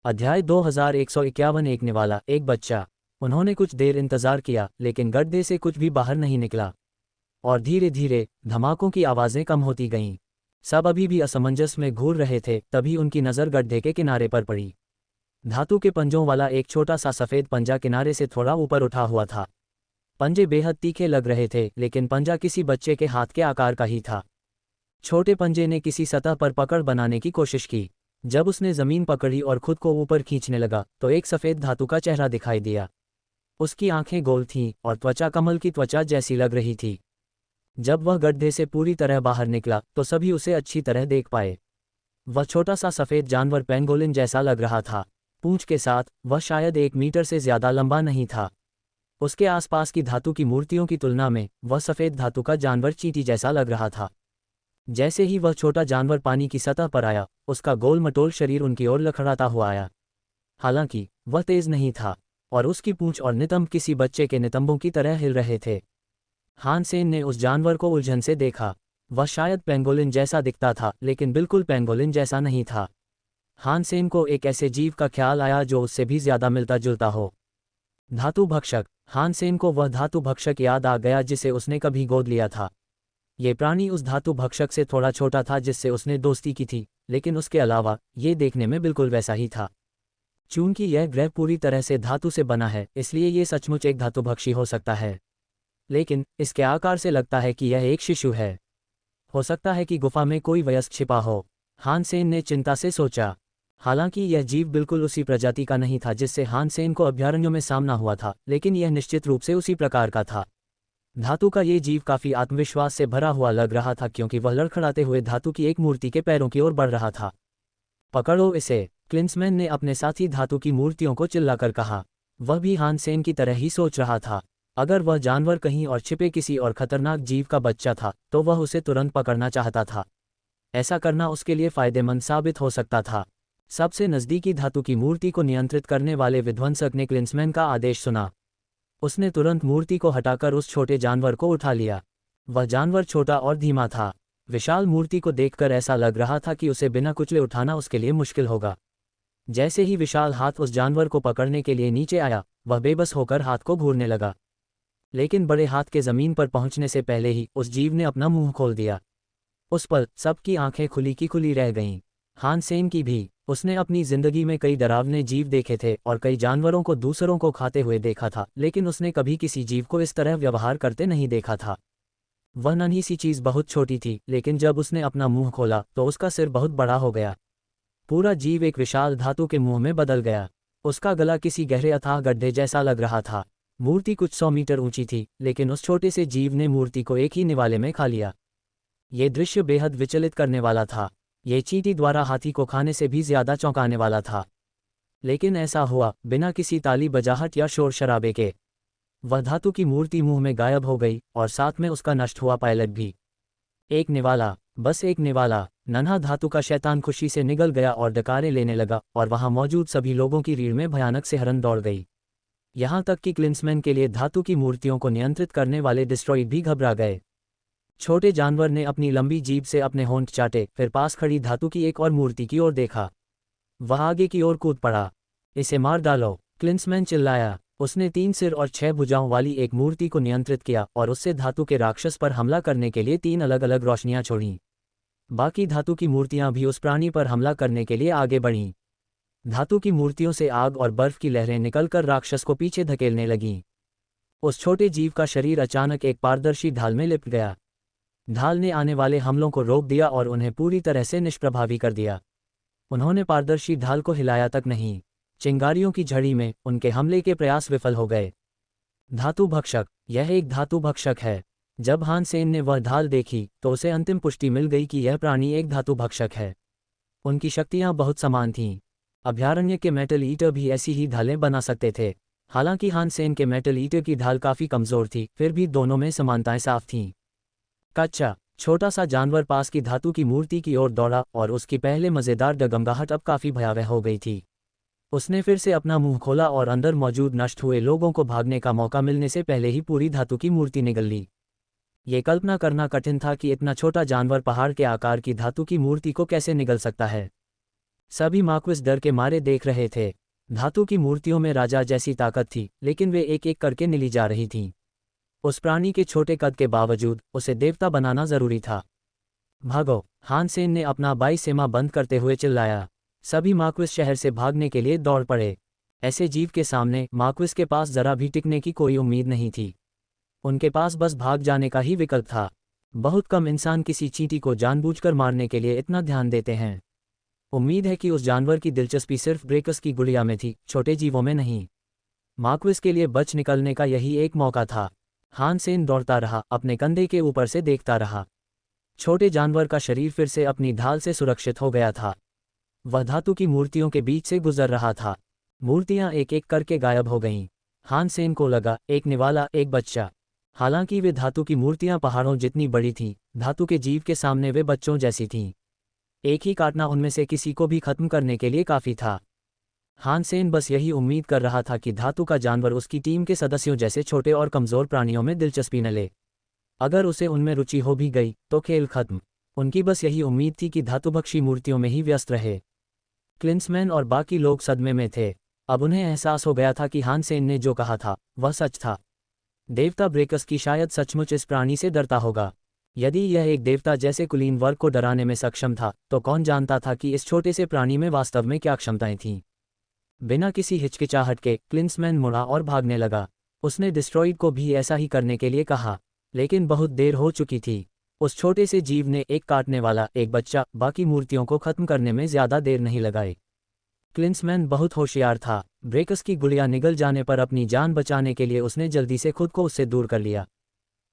अध्याय 2151। एक निवाला, एक बच्चा। उन्होंने कुछ देर इंतजार किया, लेकिन गड्ढे से कुछ भी बाहर नहीं निकला, और धीरे धीरे धमाकों की आवाज़ें कम होती गईं। सब अभी भी असमंजस में घूर रहे थे, तभी उनकी नज़र गड्ढे के किनारे पर पड़ी। धातु के पंजों वाला एक छोटा सा सफ़ेद पंजा किनारे से थोड़ा ऊपर उठा हुआ था। पंजे बेहद तीखे लग रहे थे, लेकिन पंजा किसी बच्चे के हाथ के आकार का ही था। छोटे पंजे ने किसी सतह पर पकड़ बनाने की कोशिश की। जब उसने ज़मीन पकड़ी और खुद को ऊपर खींचने लगा, तो एक सफ़ेद धातु का चेहरा दिखाई दिया। उसकी आंखें गोल थीं और त्वचा कमल की त्वचा जैसी लग रही थी। जब वह गड्ढे से पूरी तरह बाहर निकला, तो सभी उसे अच्छी तरह देख पाए। वह छोटा सा सफ़ेद जानवर पेंगोलिन जैसा लग रहा था। पूंछ के साथ वह शायद 1 मीटर से ज़्यादा लंबा नहीं था। उसके आसपास की धातु की मूर्तियों की तुलना में वह सफ़ेद धातु का जानवर चींटी जैसा लग रहा था। जैसे ही वह छोटा जानवर पानी की सतह पर आया, उसका गोल मटोल शरीर उनकी ओर लखड़ाता हुआ आया। हालांकि वह तेज नहीं था, और उसकी पूंछ और नितंब किसी बच्चे के नितंबों की तरह हिल रहे थे। हान सेन ने उस जानवर को उलझन से देखा। वह शायद पेंगोलिन जैसा दिखता था, लेकिन बिल्कुल पेंगोलिन जैसा नहीं था। हान सेन को एक ऐसे जीव का ख्याल आया जो उससे भी ज्यादा मिलता जुलता हो। धातु भक्षक। हान सेन को वह धातु भक्षक याद आ गया जिसे उसने कभी गोद लिया था। ये प्राणी उस धातु भक्षक से थोड़ा छोटा था जिससे उसने दोस्ती की थी, लेकिन उसके अलावा ये देखने में बिल्कुल वैसा ही था। चूंकि यह ग्रह पूरी तरह से धातु से बना है, इसलिए ये सचमुच एक धातुभक्षी हो सकता है। लेकिन इसके आकार से लगता है कि यह एक शिशु है। हो सकता है कि गुफा में कोई वयस्क छिपा हो, हान सेन ने चिंता से सोचा। हालांकि यह जीव बिल्कुल उसी प्रजाति का नहीं था जिससे हान सेन को अभयारण्यों में सामना हुआ था, लेकिन यह निश्चित रूप से उसी प्रकार का था। धातु का ये जीव काफी आत्मविश्वास से भरा हुआ लग रहा था, क्योंकि वह लड़खड़ाते हुए धातु की एक मूर्ति के पैरों की ओर बढ़ रहा था। पकड़ो इसे, क्लिंसमैन ने अपने साथी धातु की मूर्तियों को चिल्लाकर कहा। वह भी हान सेन की तरह ही सोच रहा था। अगर वह जानवर कहीं और छिपे किसी और खतरनाक जीव का बच्चा था, तो वह उसे तुरंत पकड़ना चाहता था। ऐसा करना उसके लिए फायदेमंद साबित हो सकता था। सबसे नज़दीकी धातु की मूर्ति को नियंत्रित करने वाले विध्वंसक ने क्लिंसमैन का आदेश सुना। उसने तुरंत मूर्ति को हटाकर उस छोटे जानवर को उठा लिया। वह जानवर छोटा और धीमा था। विशाल मूर्ति को देखकर ऐसा लग रहा था कि उसे बिना कुचले उठाना उसके लिए मुश्किल होगा। जैसे ही विशाल हाथ उस जानवर को पकड़ने के लिए नीचे आया, वह बेबस होकर हाथ को घूरने लगा। लेकिन बड़े हाथ के ज़मीन पर पहुंचने से पहले ही उस जीव ने अपना मुंह खोल दिया। उस पल सबकी आंखें खुली की खुली रह गईं, हान सेन की भी। उसने अपनी जिंदगी में कई डरावने जीव देखे थे और कई जानवरों को दूसरों को खाते हुए देखा था, लेकिन उसने कभी किसी जीव को इस तरह व्यवहार करते नहीं देखा था। वह नन्ही सी चीज़ बहुत छोटी थी, लेकिन जब उसने अपना मुंह खोला तो उसका सिर बहुत बड़ा हो गया। पूरा जीव एक विशाल धातु के मुंह में बदल गया। उसका गला किसी गहरे अथाह गड्ढे जैसा लग रहा था। मूर्ति कुछ 100 मीटर ऊंची थी, लेकिन उस छोटे से जीव ने मूर्ति को एक ही निवाले में खा लिया। ये दृश्य बेहद विचलित करने वाला था। ये चींटी द्वारा हाथी को खाने से भी ज्यादा चौंकाने वाला था। लेकिन ऐसा हुआ बिना किसी ताली बजाहट या शोर शराबे के। वह धातु की मूर्ति मुंह में गायब हो गई, और साथ में उसका नष्ट हुआ पायलट भी। एक निवाला, बस एक निवाला। नन्हा धातु का शैतान खुशी से निगल गया और डकारे लेने लगा, और वहां मौजूद सभी लोगों की रीढ़ में भयानक सिहरन दौड़ गई। यहां तक कि क्लिंसमैन के लिए धातु की मूर्तियों को नियंत्रित करने वाले डिस्ट्रॉइड भी घबरा गए। छोटे जानवर ने अपनी लंबी जीभ से अपने होंठ चाटे, फिर पास खड़ी धातु की एक और मूर्ति की ओर देखा। वह आगे की ओर कूद पड़ा। इसे मार डालो, क्लिंसमैन चिल्लाया। उसने 3 सिर और 6 भुजाओं वाली एक मूर्ति को नियंत्रित किया और उससे धातु के राक्षस पर हमला करने के लिए 3 अलग अलग रोशनियां छोड़ीं। बाकी धातु की मूर्तियां भी उस प्राणी पर हमला करने के लिए आगे बढ़ीं। धातु की मूर्तियों से आग और बर्फ की लहरें निकलकर राक्षस को पीछे धकेलने लगीं। उस छोटे जीव का शरीर अचानक एक पारदर्शी ढाल में लिपट गया। ढाल ने आने वाले हमलों को रोक दिया और उन्हें पूरी तरह से निष्प्रभावी कर दिया। उन्होंने पारदर्शी ढाल को हिलाया तक नहीं। चिंगारियों की झड़ी में उनके हमले के प्रयास विफल हो गए। धातु भक्षक। यह एक धातु भक्षक है। जब हान सेन ने वह ढाल देखी तो उसे अंतिम पुष्टि मिल गई कि यह प्राणी एक धातु भक्षक है। उनकी शक्तियां बहुत समान थीं। अभयारण्य के मेटल ईटर भी ऐसी ही ढालें बना सकते थे। हालांकि हान सेन के मेटल ईटर की ढाल काफ़ी कमज़ोर थी, फिर भी दोनों में समानताएं साफ थीं। कच्चा। छोटा सा जानवर पास की धातु की मूर्ति की ओर दौड़ा, और उसकी पहले मज़ेदार डगमगाहट अब काफ़ी भयावह हो गई थी। उसने फिर से अपना मुंह खोला और अंदर मौजूद नष्ट हुए लोगों को भागने का मौका मिलने से पहले ही पूरी धातु की मूर्ति निगल ली। ये कल्पना करना कठिन था कि इतना छोटा जानवर पहाड़ के आकार की धातु की मूर्ति को कैसे निगल सकता है। सभी मार्क्विस डर के मारे देख रहे थे। धातु की मूर्तियों में राजा जैसी ताकत थी, लेकिन वे एक एक करके निली जा रही थीं। उस प्राणी के छोटे कद के बावजूद उसे देवता बनाना जरूरी था। भागो! हान सेन ने अपना बाई सेमा बंद करते हुए चिल्लाया। सभी मार्क्विस शहर से भागने के लिए दौड़ पड़े। ऐसे जीव के सामने मार्क्विस के पास जरा भी टिकने की कोई उम्मीद नहीं थी। उनके पास बस भाग जाने का ही विकल्प था। बहुत कम इंसान किसी चींटी को जानबूझकर मारने के लिए इतना ध्यान देते हैं। उम्मीद है कि उस जानवर की दिलचस्पी सिर्फ ब्रेकस की गुड़िया में थी, छोटे जीवों में नहीं। मार्क्विस के लिए बच निकलने का यही एक मौका था। हान सेन दौड़ता रहा, अपने कंधे के ऊपर से देखता रहा। छोटे जानवर का शरीर फिर से अपनी ढाल से सुरक्षित हो गया था। वह धातु की मूर्तियों के बीच से गुजर रहा था। मूर्तियां एक एक करके गायब हो गईं। हान सेन को लगा, एक निवाला, एक बच्चा। हालांकि वे धातु की मूर्तियां पहाड़ों जितनी बड़ी थीं, धातु के जीव के सामने वे बच्चों जैसी थीं। एक ही काटना उनमें से किसी को भी खत्म करने के लिए काफ़ी था। हान सेन बस यही उम्मीद कर रहा था कि धातु का जानवर उसकी टीम के सदस्यों जैसे छोटे और कमज़ोर प्राणियों में दिलचस्पी न ले। अगर उसे उनमें रुचि हो भी गई तो खेल खत्म। उनकी बस यही उम्मीद थी कि धातुभक्षी मूर्तियों में ही व्यस्त रहे। क्लिंसमैन और बाकी लोग सदमे में थे। अब उन्हें एहसास हो गया था कि हान सेन ने जो कहा था वह सच था। देवता ब्रेकस की शायद सचमुच इस प्राणी से डरता होगा। यदि यह एक देवता जैसे कुलीन वर्ग को डराने में सक्षम था, तो कौन जानता था कि इस छोटे से प्राणी में वास्तव में क्या क्षमताएं थीं। बिना किसी हिचकिचाहट के क्लिंसमैन मुड़ा और भागने लगा। उसने डिस्ट्रॉइड को भी ऐसा ही करने के लिए कहा, लेकिन बहुत देर हो चुकी थी। उस छोटे से जीव ने, एक काटने वाला, एक बच्चा, बाकी मूर्तियों को खत्म करने में ज्यादा देर नहीं लगाई। क्लिंसमैन बहुत होशियार था। ब्रेकस की गुड़िया निगल जाने पर अपनी जान बचाने के लिए उसने जल्दी से खुद को उससे दूर कर लिया।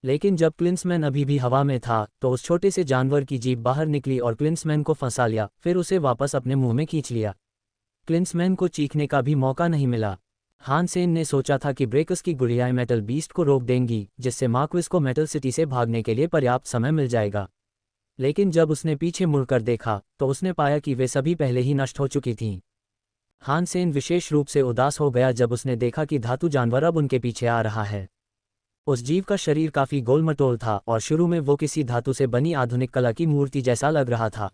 लेकिन जब क्लिंसमैन अभी भी हवा में था तो उस छोटे से जानवर की जीभ बाहर निकली और क्लिंसमैन को फंसा लिया, फिर उसे वापस अपने मुंह में खींच लिया। क्लिंसमैन को चीखने का भी मौका नहीं मिला। हान सेन ने सोचा था कि ब्रेकस की गुड़ियाएं मेटल बीस्ट को रोक देंगी, जिससे मार्क्विस को मेटल सिटी से भागने के लिए पर्याप्त समय मिल जाएगा। लेकिन जब उसने पीछे मुड़कर देखा तो उसने पाया कि वे सभी पहले ही नष्ट हो चुकी थीं। हान सेन विशेष रूप से उदास हो गया जब उसने देखा कि धातु जानवर अब उनके पीछे आ रहा है। उस जीव का शरीर काफी गोलमटोल था और शुरू में वो किसी धातु से बनी आधुनिक कला की मूर्ति जैसा लग रहा था।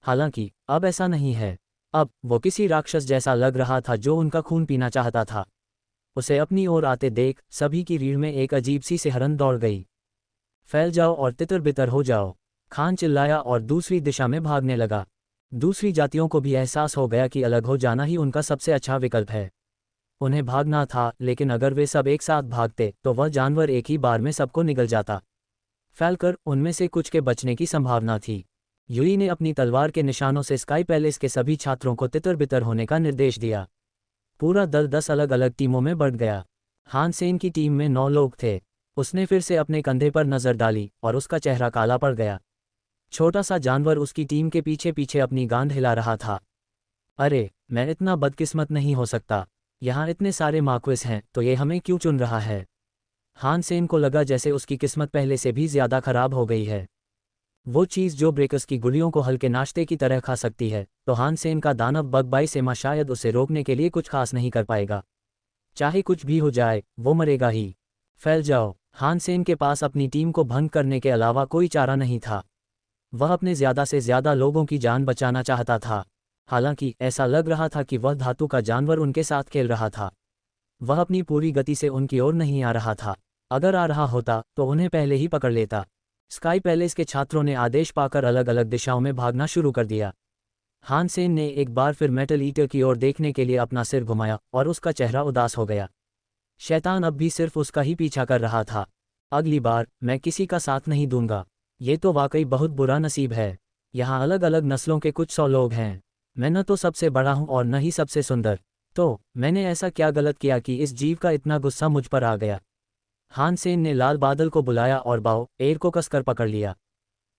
हालांकि अब ऐसा नहीं है। अब वो किसी राक्षस जैसा लग रहा था जो उनका खून पीना चाहता था। उसे अपनी ओर आते देख सभी की रीढ़ में एक अजीब सी सिहरन दौड़ गई। फैल जाओ और तितर बितर हो जाओ, खान चिल्लाया और दूसरी दिशा में भागने लगा। दूसरी जातियों को भी एहसास हो गया कि अलग हो जाना ही उनका सबसे अच्छा विकल्प है। उन्हें भागना था, लेकिन अगर वे सब एक साथ भागते तो वह जानवर एक ही बार में सबको निगल जाता। फैलकर उनमें से कुछ के बचने की संभावना थी। यूई ने अपनी तलवार के निशानों से स्काई पैलेस के सभी छात्रों को तितर बितर होने का निर्देश दिया। पूरा दल 10 अलग अलग टीमों में बढ़ गया। हान सेन की टीम में 9 लोग थे। उसने फिर से अपने कंधे पर नजर डाली और उसका चेहरा काला पड़ गया। छोटा सा जानवर उसकी टीम के पीछे पीछे अपनी गांड हिला रहा था। अरे, मैं इतना बदकिस्मत नहीं हो सकता। यहाँ इतने सारे मार्क्विस हैं तो ये हमें क्यों चुन रहा है। हान सेन को लगा जैसे उसकी किस्मत पहले से भी ज्यादा खराब हो गई है। वो चीज़ जो ब्रेकस की गुड़ियों को हल्के नाश्ते की तरह खा सकती है, तो हान सेन का दानव बग बाई सेमा शायद उसे रोकने के लिए कुछ खास नहीं कर पाएगा। चाहे कुछ भी हो जाए, वो मरेगा ही। फैल जाओ। हान सेन के पास अपनी टीम को भंग करने के अलावा कोई चारा नहीं था। वह अपने ज़्यादा से ज़्यादा लोगों की जान बचाना चाहता था। हालांकि ऐसा लग रहा था कि वह धातु का जानवर उनके साथ खेल रहा था। वह अपनी पूरी गति से उनकी ओर नहीं आ रहा था। अगर आ रहा होता तो उन्हें पहले ही पकड़ लेता। स्काई पैलेस के छात्रों ने आदेश पाकर अलग अलग दिशाओं में भागना शुरू कर दिया। हान सेन ने एक बार फिर मेटल ईटर की ओर देखने के लिए अपना सिर घुमाया और उसका चेहरा उदास हो गया। शैतान अब भी सिर्फ उसका ही पीछा कर रहा था। अगली बार मैं किसी का साथ नहीं दूंगा। ये तो वाकई बहुत बुरा नसीब है। यहाँ अलग अलग नस्लों के कुछ 100 लोग हैं। मैं न तो सबसे बड़ा हूँ और न ही सबसे सुंदर। तो मैंने ऐसा क्या गलत किया कि इस जीव का इतना गुस्सा मुझ पर आ गया। हान सेन ने लाल बादल को बुलाया और बाओ एयर को कसकर पकड़ लिया।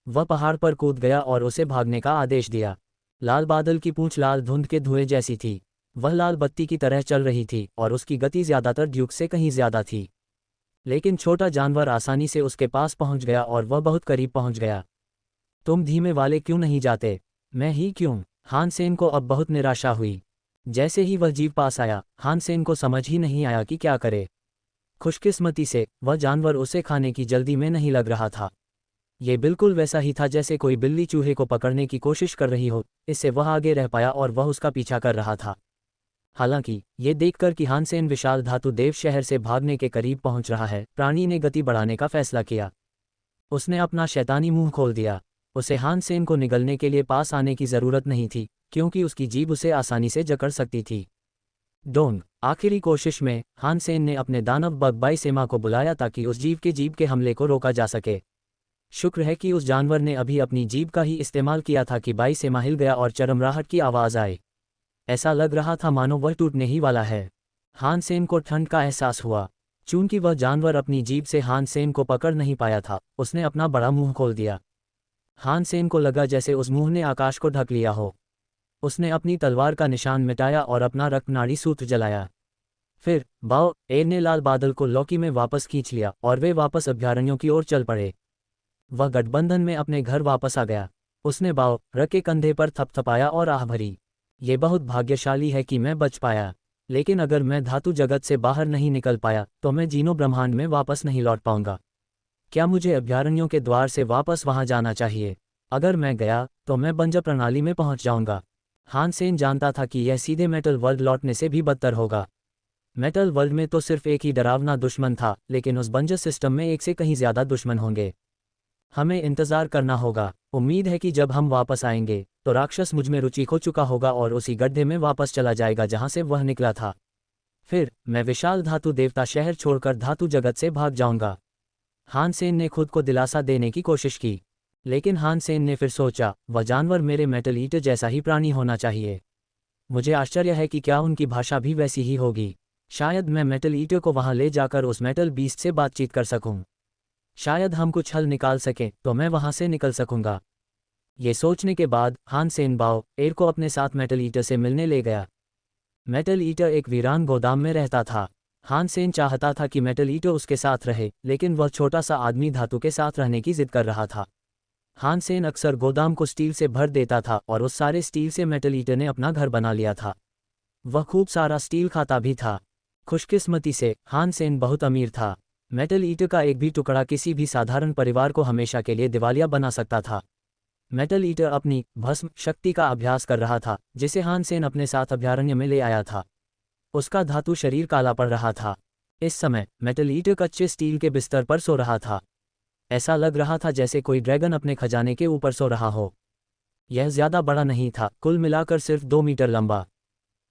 वह पहाड़ पर कूद गया और उसे भागने का आदेश दिया। लाल बादल की पूंछ लाल धुंध के धुएं जैसी थी। वह लाल बत्ती की तरह चल रही थी और उसकी गति ज्यादातर ड्यूक से कहीं ज्यादा थी। लेकिन छोटा जानवर आसानी से उसके पास पहुंच गया और वह बहुत करीब पहुंच गया। तुम धीमे वाले क्यों नहीं जाते? मैं ही क्यों? हान सेन को अब बहुत निराशा हुई। जैसे ही वह जीव पास आया, हान सेन को समझ ही नहीं आया कि क्या करे। खुशकिस्मती से वह जानवर उसे खाने की जल्दी में नहीं लग रहा था। ये बिल्कुल वैसा ही था जैसे कोई बिल्ली चूहे को पकड़ने की कोशिश कर रही हो, इससे वह आगे रह पाया और वह उसका पीछा कर रहा था। हालांकि ये देखकर कि हानसेन विशाल धातु देव शहर से भागने के करीब पहुंच रहा है, प्राणी ने गति बढ़ाने का फैसला किया। उसने अपना शैतानी मुंह खोल दिया। उसे हानसेन को निगलने के लिए पास आने की जरूरत नहीं थी, क्योंकि उसकी जीभ उसे आसानी से जकड़ सकती थी। डोंग। आखिरी कोशिश में हानसेन ने अपने दानव बग बाईसेमा को बुलाया ताकि उस जीव के हमले को रोका जा सके। शुक्र है कि उस जानवर ने अभी अपनी जीभ का ही इस्तेमाल किया था कि बाईसेमा हिल गया और चरमराहट की आवाज़ आई। ऐसा लग रहा था मानो वह टूटने ही वाला है। हानसेन को ठंड का एहसास हुआ। चूंकि वह जानवर अपनी जीभ से हानसेन को पकड़ नहीं पाया था, उसने अपना बड़ा मुंह खोल दिया। हानसेन को लगा जैसे उस मुंह ने आकाश को ढक लिया हो। उसने अपनी तलवार का निशान मिटाया और अपना रक्तनाड़ी सूत्र जलाया। फिर बाओ एर ने लाल बादल को लौकी में वापस खींच लिया और वे वापस अभयारण्यों की ओर चल पड़े। वह गठबंधन में अपने घर वापस आ गया। उसने बाओ र के कंधे पर थपथपाया और आह भरी। ये बहुत भाग्यशाली है कि मैं बच पाया, लेकिन अगर मैं धातु जगत से बाहर नहीं निकल पाया तो मैं जीनो ब्रह्मांड में वापस नहीं लौट पाऊंगा। क्या मुझे अभयारण्यों के द्वार से वापस वहां जाना चाहिए? अगर मैं गया तो मैं बंजर प्रणाली में पहुंच जाऊंगा। हानसेन जानता था कि यह सीधे मेटल वर्ल्ड लौटने से भी बदतर होगा। मेटल वर्ल्ड में तो सिर्फ एक ही डरावना दुश्मन था, लेकिन उस बंजर सिस्टम में एक से कहीं ज्यादा दुश्मन होंगे। हमें इंतजार करना होगा। उम्मीद है कि जब हम वापस आएंगे तो राक्षस मुझ में रुचि खो चुका होगा और उसी गड्ढे में वापस चला जाएगा जहां से वह निकला था। फिर मैं विशाल धातु देवता शहर छोड़कर धातु जगत से भाग जाऊंगा। हानसेन ने खुद को दिलासा देने की कोशिश की, लेकिन हानसेन ने फिर सोचा, वह जानवर मेरे मेटल ईटर जैसा ही प्राणी होना चाहिए। मुझे आश्चर्य है कि क्या उनकी भाषा भी वैसी ही होगी। शायद मैं मेटल ईटर को वहां ले जाकर उस मेटल बीस्ट से बातचीत कर सकूं। शायद हम कुछ हल निकाल सकें तो मैं वहां से निकल सकूंगा। ये सोचने के बाद हानसेन बाओ एर को अपने साथ मेटल ईटर से मिलने ले गया। मेटल ईटर एक वीरान गोदाम में रहता था। हानसेन चाहता था कि मेटल ईटर उसके साथ रहे, लेकिन वह छोटा सा आदमी धातु के साथ रहने की जिद कर रहा था। हानसेन अक्सर गोदाम को स्टील से भर देता था और उस सारे स्टील से मेटल ईटर ने अपना घर बना लिया था। वह खूब सारा स्टील खाता भी था। खुशकिस्मती से हानसेन बहुत अमीर था। मेटल ईटर का एक भी टुकड़ा किसी भी साधारण परिवार को हमेशा के लिए दिवालिया बना सकता था। मेटल ईटर अपनी भस्म शक्ति का अभ्यास कर रहा था, जिसे हानसेन अपने साथ अभयारण्य में ले आया था। उसका धातु शरीर काला पड़ रहा था। इस समय मेटल ईटर कच्चे स्टील के बिस्तर पर सो रहा था। ऐसा लग रहा था जैसे कोई ड्रैगन अपने खजाने के ऊपर सो रहा हो। यह ज्यादा बड़ा नहीं था, कुल मिलाकर सिर्फ 2 मीटर लंबा।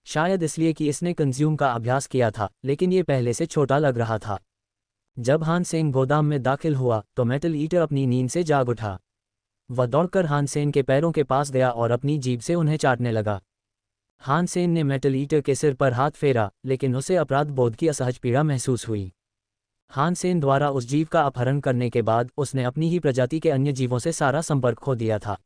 शायद इसलिए कि इसने कंज्यूम का अभ्यास किया था, लेकिन ये पहले से छोटा लग रहा था। जब हानसेन गोदाम में दाखिल हुआ तो मेटल ईटर अपनी नींद से जाग उठा। वह दौड़कर हानसेन के पैरों के पास गया और अपनी जीभ से उन्हें चाटने लगा। हानसेन ने मेटल ईटर के सिर पर हाथ फेरा, लेकिन उसे अपराध बोध की असहज पीड़ा महसूस हुई। हानसेन द्वारा उस जीव का अपहरण करने के बाद उसने अपनी ही प्रजाति के अन्य जीवों से सारा संपर्क खो दिया था।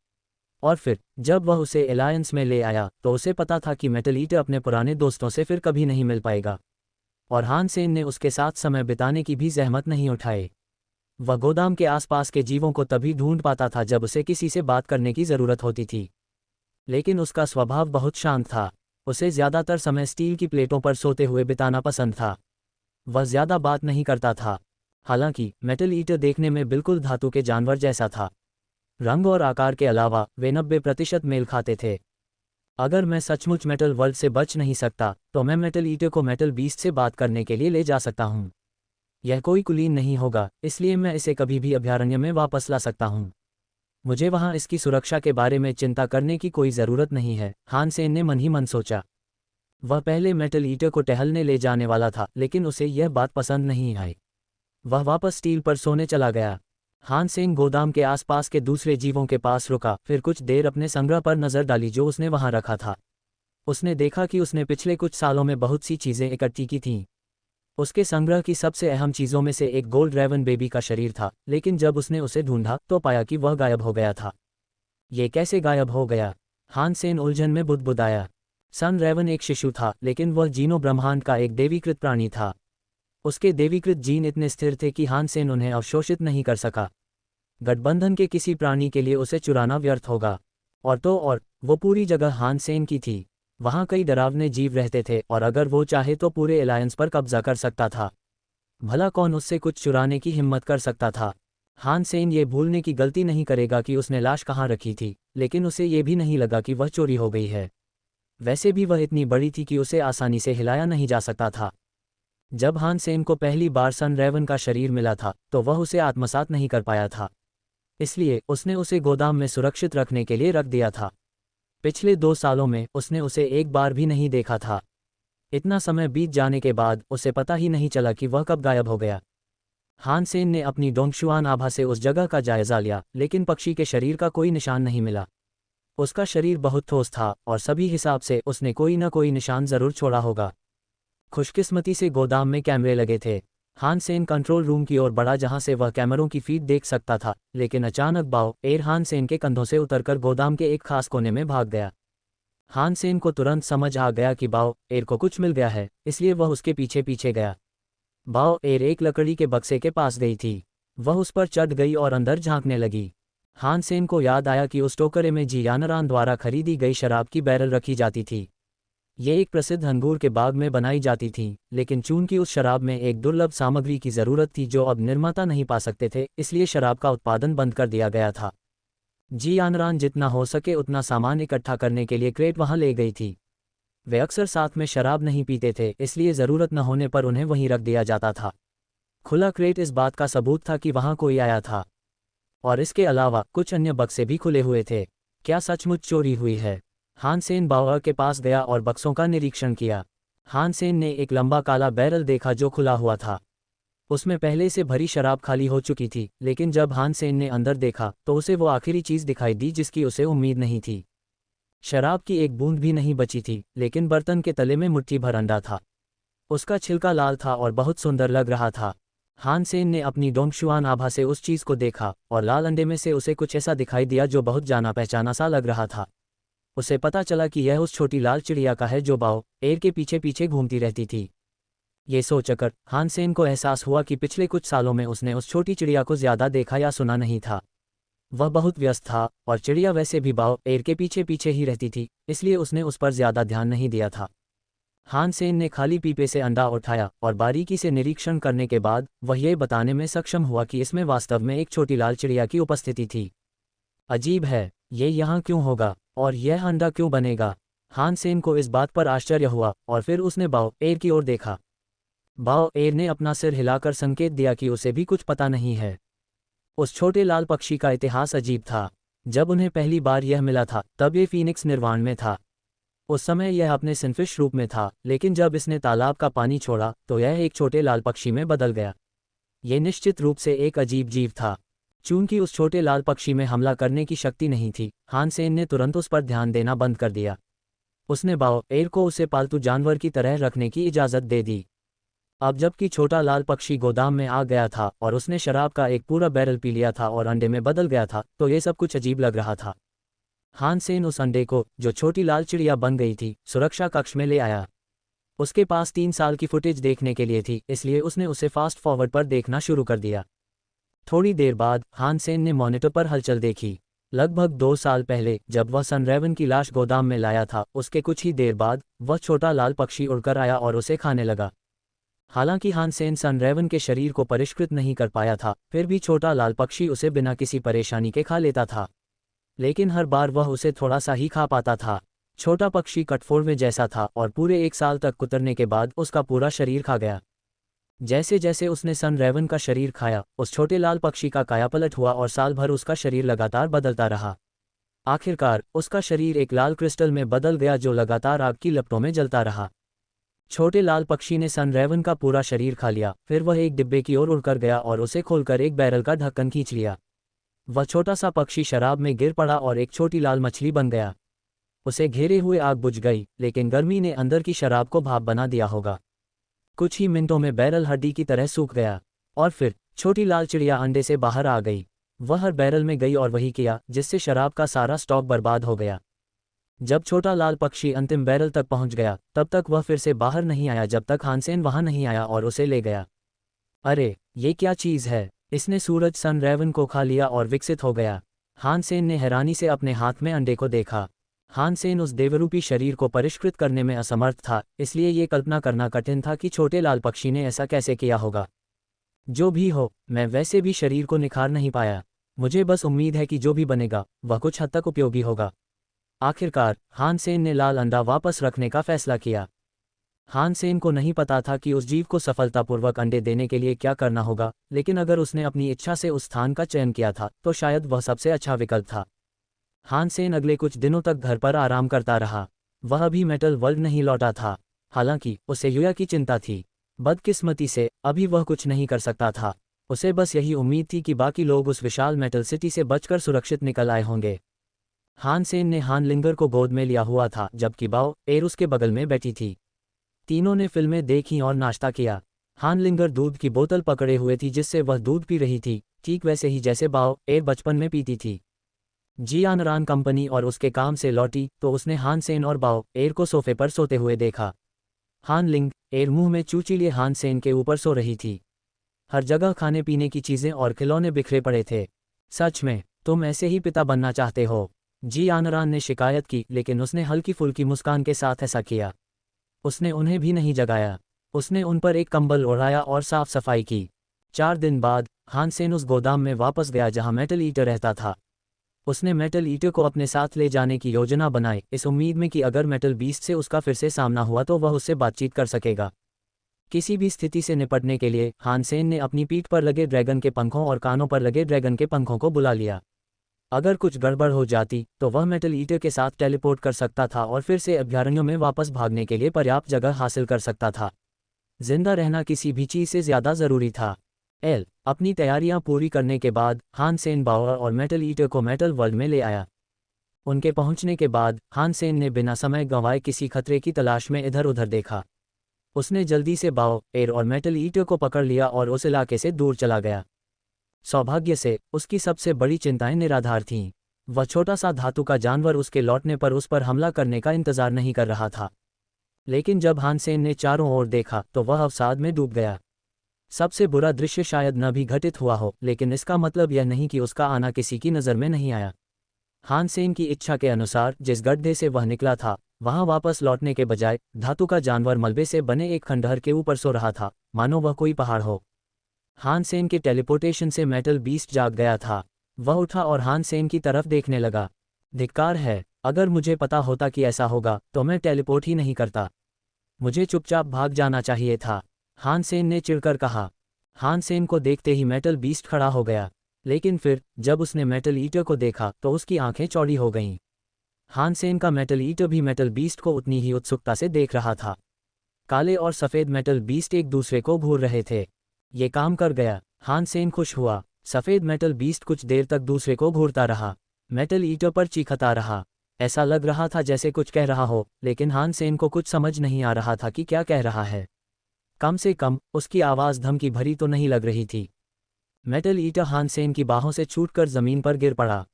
और फिर जब वह उसे एलायंस में ले आया तो उसे पता था कि मेटल ईटर अपने पुराने दोस्तों से फिर कभी नहीं मिल पाएगा, और हानसेन ने उसके साथ समय बिताने की भी जहमत नहीं उठाई। वह गोदाम के आसपास के जीवों को तभी ढूंढ पाता था जब उसे किसी से बात करने की जरूरत होती थी, लेकिन उसका स्वभाव बहुत शांत था। उसे ज्यादातर समय स्टील की प्लेटों पर सोते हुए बिताना पसंद था। वह ज्यादा बात नहीं करता था। हालांकि मेटल ईटर देखने में बिल्कुल धातु के जानवर जैसा था। रंग और आकार के अलावा वे 90% मेल खाते थे। अगर मैं सचमुच मेटल वर्ल्ड से बच नहीं सकता तो मैं मेटल ईटर को मेटल बीस्ट से बात करने के लिए ले जा सकता हूं। यह कोई कुलीन नहीं होगा, इसलिए मैं इसे कभी भी अभयारण्य में वापस ला सकता हूं। मुझे वहां इसकी सुरक्षा के बारे में चिंता करने की कोई ज़रूरत नहीं है, हानसेन ने मन ही मन सोचा। वह पहले मेटल ईटर को टहलने ले जाने वाला था, लेकिन उसे यह बात पसंद नहीं आई। वह वापस स्टील पर सोने चला गया। हानसेन गोदाम के आसपास के दूसरे जीवों के पास रुका, फिर कुछ देर अपने संग्रह पर नजर डाली जो उसने वहां रखा था। उसने देखा कि उसने पिछले कुछ सालों में बहुत सी चीजें इकट्ठी की थीं। उसके संग्रह की सबसे अहम चीजों में से एक गोल्ड रेवन बेबी का शरीर था, लेकिन जब उसने उसे ढूंढा तो पाया कि वह गायब हो गया था। ये कैसे गायब हो गया? हानसेन उलझन में बुदबुदाया। सन रेवन एक शिशु था, लेकिन वह जीनो ब्रह्मांड का एक देवीकृत प्राणी था। उसके देवीकृत जीन इतने स्थिर थे कि हानसेन उन्हें अवशोषित नहीं कर सका। गठबंधन के किसी प्राणी के लिए उसे चुराना व्यर्थ होगा। और तो और वो पूरी जगह हानसेन की थी। वहां कई डरावने जीव रहते थे और अगर वो चाहे तो पूरे एलायंस पर कब्जा कर सकता था। भला कौन उससे कुछ चुराने की हिम्मत कर सकता था? हान सेन ये भूलने की गलती नहीं करेगा कि उसने लाश कहाँ रखी थी, लेकिन उसे ये भी नहीं लगा कि वह चोरी हो गई है। वैसे भी वह इतनी बड़ी थी कि उसे आसानी से हिलाया नहीं जा सकता था। जब हान सेन को पहली बार सन रेवन का शरीर मिला था तो वह उसे आत्मसात नहीं कर पाया था, इसलिए उसने उसे गोदाम में सुरक्षित रखने के लिए रख दिया था। पिछले 2 सालों में उसने उसे एक बार भी नहीं देखा था। इतना समय बीत जाने के बाद उसे पता ही नहीं चला कि वह कब गायब हो गया। हान सेन ने अपनी डोंगशुआन आभा से उस जगह का जायजा लिया, लेकिन पक्षी के शरीर का कोई निशान नहीं मिला। उसका शरीर बहुत ठोस था और सभी हिसाब से उसने कोई न कोई निशान जरूर छोड़ा होगा। खुशकिस्मती से गोदाम में कैमरे लगे थे। हान सेन कंट्रोल रूम की ओर बढ़ा जहां से वह कैमरों की फीड देख सकता था, लेकिन अचानक बाओ एर हान सेन के कंधों से उतरकर गोदाम के एक खास कोने में भाग गया। हान सेन को तुरंत समझ आ गया कि बाओ एर को कुछ मिल गया है, इसलिए वह उसके पीछे पीछे गया। बाओ एर एक लकड़ी के बक्से के पास गई थी। वह उस पर चढ़ गई और अंदर झांकने लगी। हान सेन को याद आया कि उस टोकरे में जी यानरान द्वारा खरीदी गई शराब की बैरल रखी जाती थी। ये एक प्रसिद्ध अंगूर के बाग में बनाई जाती थी, लेकिन चूंकि उस शराब में एक दुर्लभ सामग्री की ज़रूरत थी जो अब निर्माता नहीं पा सकते थे, इसलिए शराब का उत्पादन बंद कर दिया गया था। जी यानरान जितना हो सके उतना सामान इकट्ठा करने के लिए क्रेट वहां ले गई थी। वे अक्सर साथ में शराब नहीं पीते थे, इसलिए ज़रूरत न होने पर उन्हें वहीं रख दिया जाता था। खुला क्रेट इस बात का सबूत था कि वहां कोई आया था, और इसके अलावा कुछ अन्य बक्से भी खुले हुए थे। क्या सचमुच चोरी हुई है? हान सेन बाओ के पास गया और बक्सों का निरीक्षण किया। हान सेन ने एक लंबा काला बैरल देखा जो खुला हुआ था। उसमें पहले से भरी शराब खाली हो चुकी थी, लेकिन जब हान सेन ने अंदर देखा तो उसे वो आखिरी चीज़ दिखाई दी जिसकी उसे उम्मीद नहीं थी। शराब की एक बूंद भी नहीं बची थी, लेकिन बर्तन के तले में मुट्ठी भर अंडा था। उसका छिलका लाल था और बहुत सुंदर लग रहा था। हान सेन ने अपनी डोंगशुआन आभा से उस चीज़ को देखा और लाल अंडे में से उसे कुछ ऐसा दिखाई दिया जो बहुत जाना पहचाना सा लग रहा था। उसे पता चला कि यह उस छोटी लाल चिड़िया का है जो बाओ एर के पीछे पीछे घूमती रहती थी। ये सोचकर हान सेन को एहसास हुआ कि पिछले कुछ सालों में उसने उस छोटी चिड़िया को ज़्यादा देखा या सुना नहीं था। वह बहुत व्यस्त था और चिड़िया वैसे भी बाओ एर के पीछे पीछे ही रहती थी, इसलिए उसने उस पर ज़्यादा ध्यान नहीं दिया था। हान सेन ने खाली पीपे से अंडा उठाया और बारीकी से निरीक्षण करने के बाद वह ये बताने में सक्षम हुआ कि इसमें वास्तव में एक छोटी लाल चिड़िया की उपस्थिति थी। अजीब है, ये यहाँ क्यों होगा और यह अंडा क्यों बनेगा? हान सेन को इस बात पर आश्चर्य हुआ और फिर उसने बाओ एर की ओर देखा। बाओ एर ने अपना सिर हिलाकर संकेत दिया कि उसे भी कुछ पता नहीं है। उस छोटे लाल पक्षी का इतिहास अजीब था। जब उन्हें पहली बार यह मिला था तब ये फीनिक्स निर्वाण में था। उस समय यह अपने सिनफिश रूप में था, लेकिन जब इसने तालाब का पानी छोड़ा तो यह एक छोटे लाल पक्षी में बदल गया। ये निश्चित रूप से एक अजीब जीव था। चूंकि उस छोटे लाल पक्षी में हमला करने की शक्ति नहीं थी, हान सेन ने तुरंत उस पर ध्यान देना बंद कर दिया। उसने बाओ एर को उसे पालतू जानवर की तरह रखने की इजाज़त दे दी। अब जबकि छोटा लाल पक्षी गोदाम में आ गया था और उसने शराब का एक पूरा बैरल पी लिया था और अंडे में बदल गया था, तो ये सब कुछ अजीब लग रहा था। हान सेन उस अंडे को, जो छोटी लाल चिड़िया बन गई थी, सुरक्षा कक्ष में ले आया। उसके पास 3 साल की फुटेज देखने के लिए थी, इसलिए उसने उसे फास्ट फॉरवर्ड पर देखना शुरू कर दिया। थोड़ी देर बाद हान सेन ने मॉनिटर पर हलचल देखी। लगभग 2 साल पहले जब वह सन रेवन की लाश गोदाम में लाया था, उसके कुछ ही देर बाद वह छोटा लाल पक्षी उड़कर आया और उसे खाने लगा। हालांकि हान सेन सन रेवन के शरीर को परिष्कृत नहीं कर पाया था, फिर भी छोटा लाल पक्षी उसे बिना किसी परेशानी के खा लेता था। लेकिन हर बार वह उसे थोड़ा सा ही खा पाता था। छोटा पक्षी कटफोड़वे जैसा था और पूरे 1 साल तक कुतरने के बाद उसका पूरा शरीर खा गया। जैसे जैसे उसने सन रेवन का शरीर खाया, उस छोटे लाल पक्षी का कायापलट हुआ और साल भर उसका शरीर लगातार बदलता रहा। आखिरकार उसका शरीर एक लाल क्रिस्टल में बदल गया जो लगातार आग की लपटों में जलता रहा। छोटे लाल पक्षी ने सन रेवन का पूरा शरीर खा लिया, फिर वह एक डिब्बे की ओर उड़कर गया और उसे खोलकर एक बैरल का ढक्कन खींच लिया। वह छोटा सा पक्षी शराब में गिर पड़ा और एक छोटी लाल मछली बन गया। उसे घेरे हुए आग बुझ गई, लेकिन गर्मी ने अंदर की शराब को भाप बना दिया होगा। कुछ ही मिनटों में बैरल हड्डी की तरह सूख गया और फिर छोटी लाल चिड़िया अंडे से बाहर आ गई। वह हर बैरल में गई और वही किया, जिससे शराब का सारा स्टॉक बर्बाद हो गया। जब छोटा लाल पक्षी अंतिम बैरल तक पहुंच गया, तब तक वह फिर से बाहर नहीं आया जब तक हान सेन वहां नहीं आया और उसे ले गया। अरे, ये क्या चीज़ है? इसने सूरज सन रेवन को खा लिया और विकसित हो गया। हान सेन ने हैरानी से अपने हाथ में अंडे को देखा। हान सेन उस देवरूपी शरीर को परिष्कृत करने में असमर्थ था, इसलिए ये कल्पना करना कठिन था कि छोटे लाल पक्षी ने ऐसा कैसे किया होगा। जो भी हो, मैं वैसे भी शरीर को निखार नहीं पाया। मुझे बस उम्मीद है कि जो भी बनेगा वह कुछ हद तक उपयोगी होगा। आखिरकार हान सेन ने लाल अंडा वापस रखने का फैसला किया। हान सेन को नहीं पता था कि उस जीव को सफलतापूर्वक अंडे देने के लिए क्या करना होगा, लेकिन अगर उसने अपनी इच्छा से उस स्थान का चयन किया था तो शायद वह सबसे अच्छा विकल्प था। हान सेन अगले कुछ दिनों तक घर पर आराम करता रहा। वह अभी मेटल वर्ल्ड नहीं लौटा था। हालांकि उसे युया की चिंता थी। बदकिस्मती से अभी वह कुछ नहीं कर सकता था। उसे बस यही उम्मीद थी कि बाकी लोग उस विशाल मेटल सिटी से बचकर सुरक्षित निकल आए होंगे। हान सेन ने हान लिंगर को गोद में लिया हुआ था, जबकि बाओ एर उसके बगल में बैठी थी। तीनों ने फिल्में देखीं और नाश्ता किया। हान लिंगर दूध की बोतल पकड़े हुए थी जिससे वह दूध पी रही थी, ठीक वैसे ही जैसे बाओ एर बचपन में पीती थी। जियानरान कंपनी और उसके काम से लौटी तो उसने हान सेन और बाओ एर को सोफे पर सोते हुए देखा। हान लिंग एर मुंह में चूची लिए हान सेन के ऊपर सो रही थी। हर जगह खाने पीने की चीजें और खिलौने बिखरे पड़े थे। सच में तुम ऐसे ही पिता बनना चाहते हो? जियानरान ने शिकायत की, लेकिन उसने हल्की फुल्की मुस्कान के साथ ऐसा किया। उसने उन्हें भी नहीं जगाया। उसने उन पर एक कंबल ओढ़ाया और साफ सफाई की। 4 दिन बाद हान सेन उस गोदाम में वापस गया जहां मेटल ईटर रहता था। उसने मेटल ईटर को अपने साथ ले जाने की योजना बनाई, इस उम्मीद में कि अगर मेटल बीस्ट से उसका फिर से सामना हुआ तो वह उससे बातचीत कर सकेगा। किसी भी स्थिति से निपटने के लिए हान सेन ने अपनी पीठ पर लगे ड्रैगन के पंखों और कानों पर लगे ड्रैगन के पंखों को बुला लिया। अगर कुछ गड़बड़ हो जाती तो वह मेटल ईटर के साथ टेलीपोर्ट कर सकता था और फिर से अभयारण्यों में वापस भागने के लिए पर्याप्त जगह हासिल कर सकता था। जिंदा रहना किसी भी चीज से ज्यादा जरूरी था। अपनी तैयारियां पूरी करने के बाद हान सेन बाओ और मेटल ईटर को मेटल वर्ल्ड में ले आया। उनके पहुंचने के बाद हान सेन ने बिना समय गंवाए किसी खतरे की तलाश में इधर उधर देखा। उसने जल्दी से बाओ एर और मेटल ईटर को पकड़ लिया और उस इलाके से दूर चला गया। सौभाग्य से उसकी सबसे बड़ी चिंताएं निराधार थीं। वह छोटा सा धातु का जानवर उसके लौटने पर उस पर हमला करने का इंतजार नहीं कर रहा था। लेकिन जब हान सेन ने चारों ओर देखा तो वह अवसाद में डूब गया। सबसे बुरा दृश्य शायद न भी घटित हुआ हो, लेकिन इसका मतलब यह नहीं कि उसका आना किसी की नज़र में नहीं आया। हान सेन की इच्छा के अनुसार जिस गड्ढे से वह निकला था वहां वापस लौटने के बजाय धातु का जानवर मलबे से बने एक खंडहर के ऊपर सो रहा था, मानो वह कोई पहाड़ हो। हान सेन के टेलीपोर्टेशन से मेटल बीस्ट जाग गया था। वह उठा और हान सेन की तरफ देखने लगा। धिक्कार है, अगर मुझे पता होता कि ऐसा होगा तो मैं टेलीपोर्ट ही नहीं करता। मुझे चुपचाप भाग जाना चाहिए था, हान सेन ने चिढ़कर कहा। हान सेन को देखते ही मेटल बीस्ट खड़ा हो गया, लेकिन फिर जब उसने मेटल ईटर को देखा तो उसकी आंखें चौड़ी हो गईं। हान सेन का मेटल ईटर भी मेटल बीस्ट को उतनी ही उत्सुकता से देख रहा था। काले और सफ़ेद मेटल बीस्ट एक दूसरे को घूर रहे थे। ये काम कर गया, हान सेन खुश हुआ। सफ़ेद मेटल बीस्ट कुछ देर तक दूसरे को घूरता रहा। मेटल ईटर पर चीखता रहा। ऐसा लग रहा था जैसे कुछ कह रहा हो, लेकिन हान सेन को कुछ समझ नहीं आ रहा था कि क्या कह रहा है। कम से कम उसकी आवाज़ धमकी भरी तो नहीं लग रही थी। मेटल ईटर हान सेन की बाहों से छूटकर ज़मीन पर गिर पड़ा।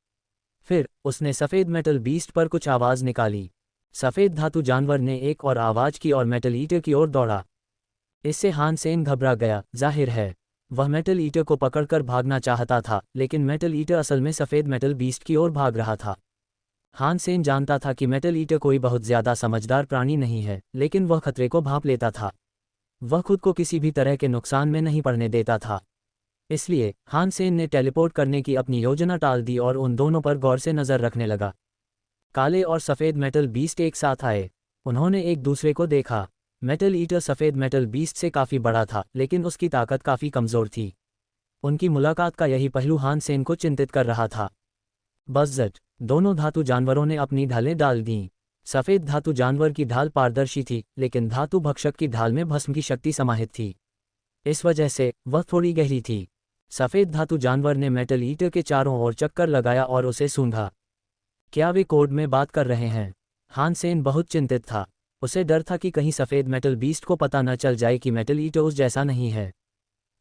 फिर उसने सफ़ेद मेटल बीस्ट पर कुछ आवाज़ निकाली। सफ़ेद धातु जानवर ने एक और आवाज़ की और मेटल ईटर की ओर दौड़ा। इससे हान सेन घबरा गया। जाहिर है वह मेटल ईटर को पकड़कर भागना चाहता था, लेकिन मेटल ईटर असल में सफ़ेद मेटल बीस्ट की ओर भाग रहा था। हान सेन जानता था कि मेटल ईटर कोई बहुत ज़्यादा समझदार प्राणी नहीं है, लेकिन वह खतरे को भांप लेता था। वह खुद को किसी भी तरह के नुकसान में नहीं पड़ने देता था। इसलिए हान सेन ने टेलीपोर्ट करने की अपनी योजना टाल दी और उन दोनों पर गौर से नज़र रखने लगा। काले और सफ़ेद मेटल बीस्ट एक साथ आए। उन्होंने एक दूसरे को देखा। मेटल ईटर सफ़ेद मेटल बीस्ट से काफ़ी बड़ा था, लेकिन उसकी ताकत काफ़ी कमज़ोर थी। उनकी मुलाकात का यही पहलू हान सेन को चिंतित कर रहा था। बज़्ज़ट दोनों धातु जानवरों ने अपनी ढालें डाल दीं। सफ़ेद धातु जानवर की ढाल पारदर्शी थी, लेकिन धातु भक्षक की ढाल में भस्म की शक्ति समाहित थी। इस वजह से वह थोड़ी गहरी थी। सफ़ेद धातु जानवर ने मेटल ईटर के चारों ओर चक्कर लगाया और उसे सूंघा। क्या वे कोड में बात कर रहे हैं? हान सेन बहुत चिंतित था। उसे डर था कि कहीं सफ़ेद मेटल बीस्ट को पता न चल जाए कि मेटल ईटर उस जैसा नहीं है,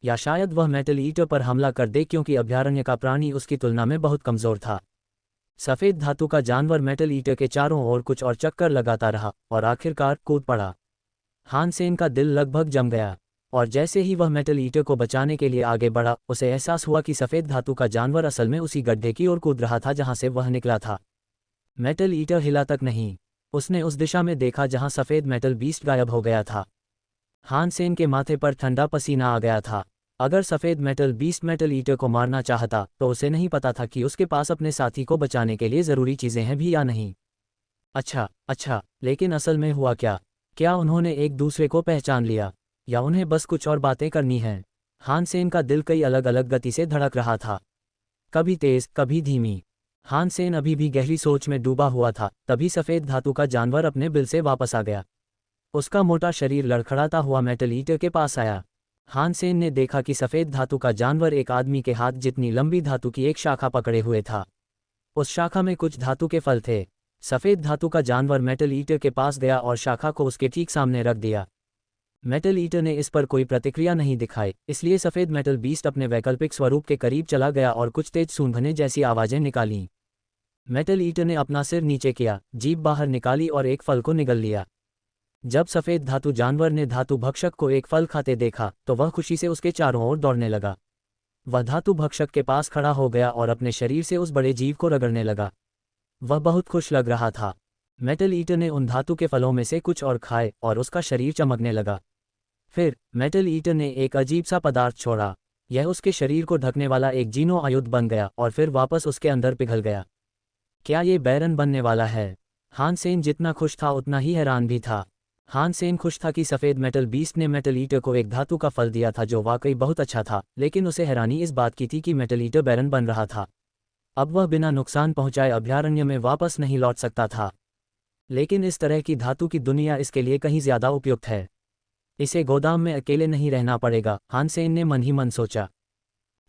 या शायद वह मेटल ईटर पर हमला कर दे क्योंकि अभयारण्य का प्राणी उसकी तुलना में बहुत कमज़ोर था। सफ़ेद धातु का जानवर मेटल ईटर के चारों ओर कुछ और चक्कर लगाता रहा और आखिरकार कूद पड़ा। हान सेन का दिल लगभग जम गया, और जैसे ही वह मेटल ईटर को बचाने के लिए आगे बढ़ा, उसे एहसास हुआ कि सफ़ेद धातु का जानवर असल में उसी गड्ढे की ओर कूद रहा था जहां से वह निकला था। मेटल ईटर हिला तक नहीं। उसने उस दिशा में देखा जहां सफ़ेद मेटल बीस्ट गायब हो गया था। हान सेन के माथे पर ठंडा पसीना आ गया था। अगर सफ़ेद मेटल बीस्ट मेटल ईटर को मारना चाहता तो उसे नहीं पता था कि उसके पास अपने साथी को बचाने के लिए ज़रूरी चीज़ें हैं भी या नहीं। अच्छा, लेकिन असल में हुआ क्या? क्या उन्होंने एक दूसरे को पहचान लिया, या उन्हें बस कुछ और बातें करनी हैं? हान सेन का दिल कई अलग अलग गति से धड़क रहा था, कभी तेज कभी धीमी। हान सेन अभी भी गहरी सोच में डूबा हुआ था, तभी सफ़ेद धातु का जानवर अपने बिल से वापस आ गया। उसका मोटा शरीर लड़खड़ाता हुआ मेटल ईटर के पास आया। हान सेन ने देखा कि सफ़ेद धातु का जानवर एक आदमी के हाथ जितनी लंबी धातु की एक शाखा पकड़े हुए था। उस शाखा में कुछ धातु के फल थे। सफ़ेद धातु का जानवर मेटल ईटर के पास गया और शाखा को उसके ठीक सामने रख दिया। मेटल ईटर ने इस पर कोई प्रतिक्रिया नहीं दिखाई, इसलिए सफ़ेद मेटल बीस्ट अपने वैकल्पिक स्वरूप के करीब चला गया और कुछ तेज सूंघने जैसी आवाज़ें निकालीं। मेटल ईटर ने अपना सिर नीचे किया, जीभ बाहर निकाली और एक फल को निगल लिया। जब सफ़ेद धातु जानवर ने धातु भक्षक को एक फल खाते देखा तो वह खुशी से उसके चारों ओर दौड़ने लगा। वह धातु भक्षक के पास खड़ा हो गया और अपने शरीर से उस बड़े जीव को रगड़ने लगा। वह बहुत खुश लग रहा था। मेटल ईटर ने उन धातु के फलों में से कुछ और खाए और उसका शरीर चमकने लगा। फिर मेटल ईटर ने एक अजीब सा पदार्थ छोड़ा। यह उसके शरीर को ढकने वाला एक जीनो आयुध बन गया और फिर वापस उसके अंदर पिघल गया। क्या ये बैरन बनने वाला है? हान सेन जितना खुश था उतना ही हैरान भी था। हान सेन खुश था कि सफ़ेद मेटल बीस्ट ने मेटल ईटर को एक धातु का फल दिया था जो वाकई बहुत अच्छा था, लेकिन उसे हैरानी इस बात की थी कि मेटल ईटर बैरन बन रहा था। अब वह बिना नुकसान पहुंचाए अभयारण्य में वापस नहीं लौट सकता था। लेकिन इस तरह की धातु की दुनिया इसके लिए कहीं ज़्यादा उपयुक्त है। इसे गोदाम में अकेले नहीं रहना पड़ेगा, हान सेन ने मन ही मन सोचा।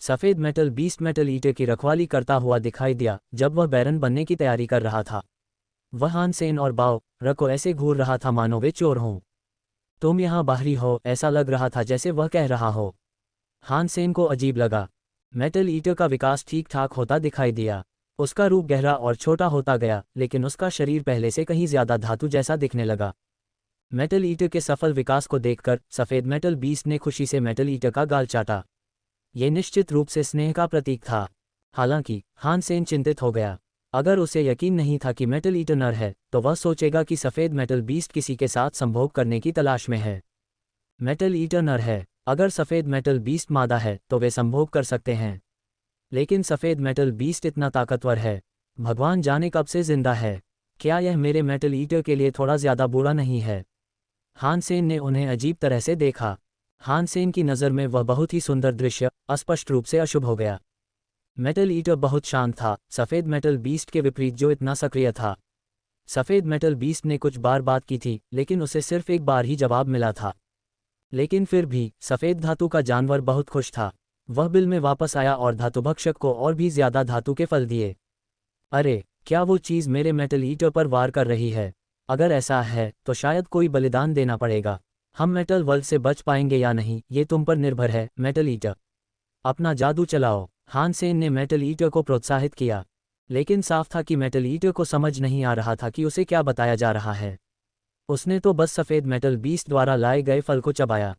सफ़ेद मेटल बीस्ट मेटल ईटर की रखवाली करता हुआ दिखाई दिया जब वह बैरन बनने की तैयारी कर रहा था। वह हान सेन और बाओ र को ऐसे घूर रहा था मानो वे चोर हों। तुम यहाँ बाहरी हो, ऐसा लग रहा था जैसे वह कह रहा हो। हान सेन को अजीब लगा। मेटल ईटर का विकास ठीक ठाक होता दिखाई दिया। उसका रूप गहरा और छोटा होता गया, लेकिन उसका शरीर पहले से कहीं ज़्यादा धातु जैसा दिखने लगा। मेटल ईटर के सफल विकास को देखकर सफ़ेद मेटल बीस्ट ने खुशी से मेटल ईटर का गाल चाटा। ये निश्चित रूप से स्नेह का प्रतीक था। हालांकि हान सेन चिंतित हो गया। अगर उसे यकीन नहीं था कि मेटल ईटर नर है तो वह सोचेगा कि सफ़ेद मेटल बीस्ट किसी के साथ संभोग करने की तलाश में है। मेटल ईटर नर है, अगर सफ़ेद मेटल बीस्ट मादा है तो वे संभोग कर सकते हैं। लेकिन सफ़ेद मेटल बीस्ट इतना ताकतवर है, भगवान जाने कब से जिंदा है। क्या यह मेरे मेटल ईटर के लिए थोड़ा ज़्यादा बुरा नहीं है? हान सेन ने उन्हें अजीब तरह से देखा। हान सेन की नज़र में वह बहुत ही सुंदर दृश्य अस्पष्ट रूप से अशुभ हो गया। मेटल ईटर बहुत शांत था, सफ़ेद मेटल बीस्ट के विपरीत जो इतना सक्रिय था। सफ़ेद मेटल बीस्ट ने कुछ बार बात की थी, लेकिन उसे सिर्फ एक बार ही जवाब मिला था। लेकिन फिर भी सफ़ेद धातु का जानवर बहुत खुश था। वह बिल में वापस आया और धातुभक्षक को और भी ज़्यादा धातु के फल दिए। अरे, क्या वो चीज़ मेरे मेटल ईटर पर वार कर रही है? अगर ऐसा है तो शायद कोई बलिदान देना पड़ेगा। हम मेटल वर्ल्ड से बच पाएंगे या नहीं ये तुम पर निर्भर है मेटल ईटर। अपना जादू चलाओ। हान सेन ने मेटल ईटर को प्रोत्साहित किया, लेकिन साफ था कि मेटल ईटर को समझ नहीं आ रहा था कि उसे क्या बताया जा रहा है। उसने तो बस सफ़ेद मेटल बीस्ट द्वारा लाए गए फल को चबाया।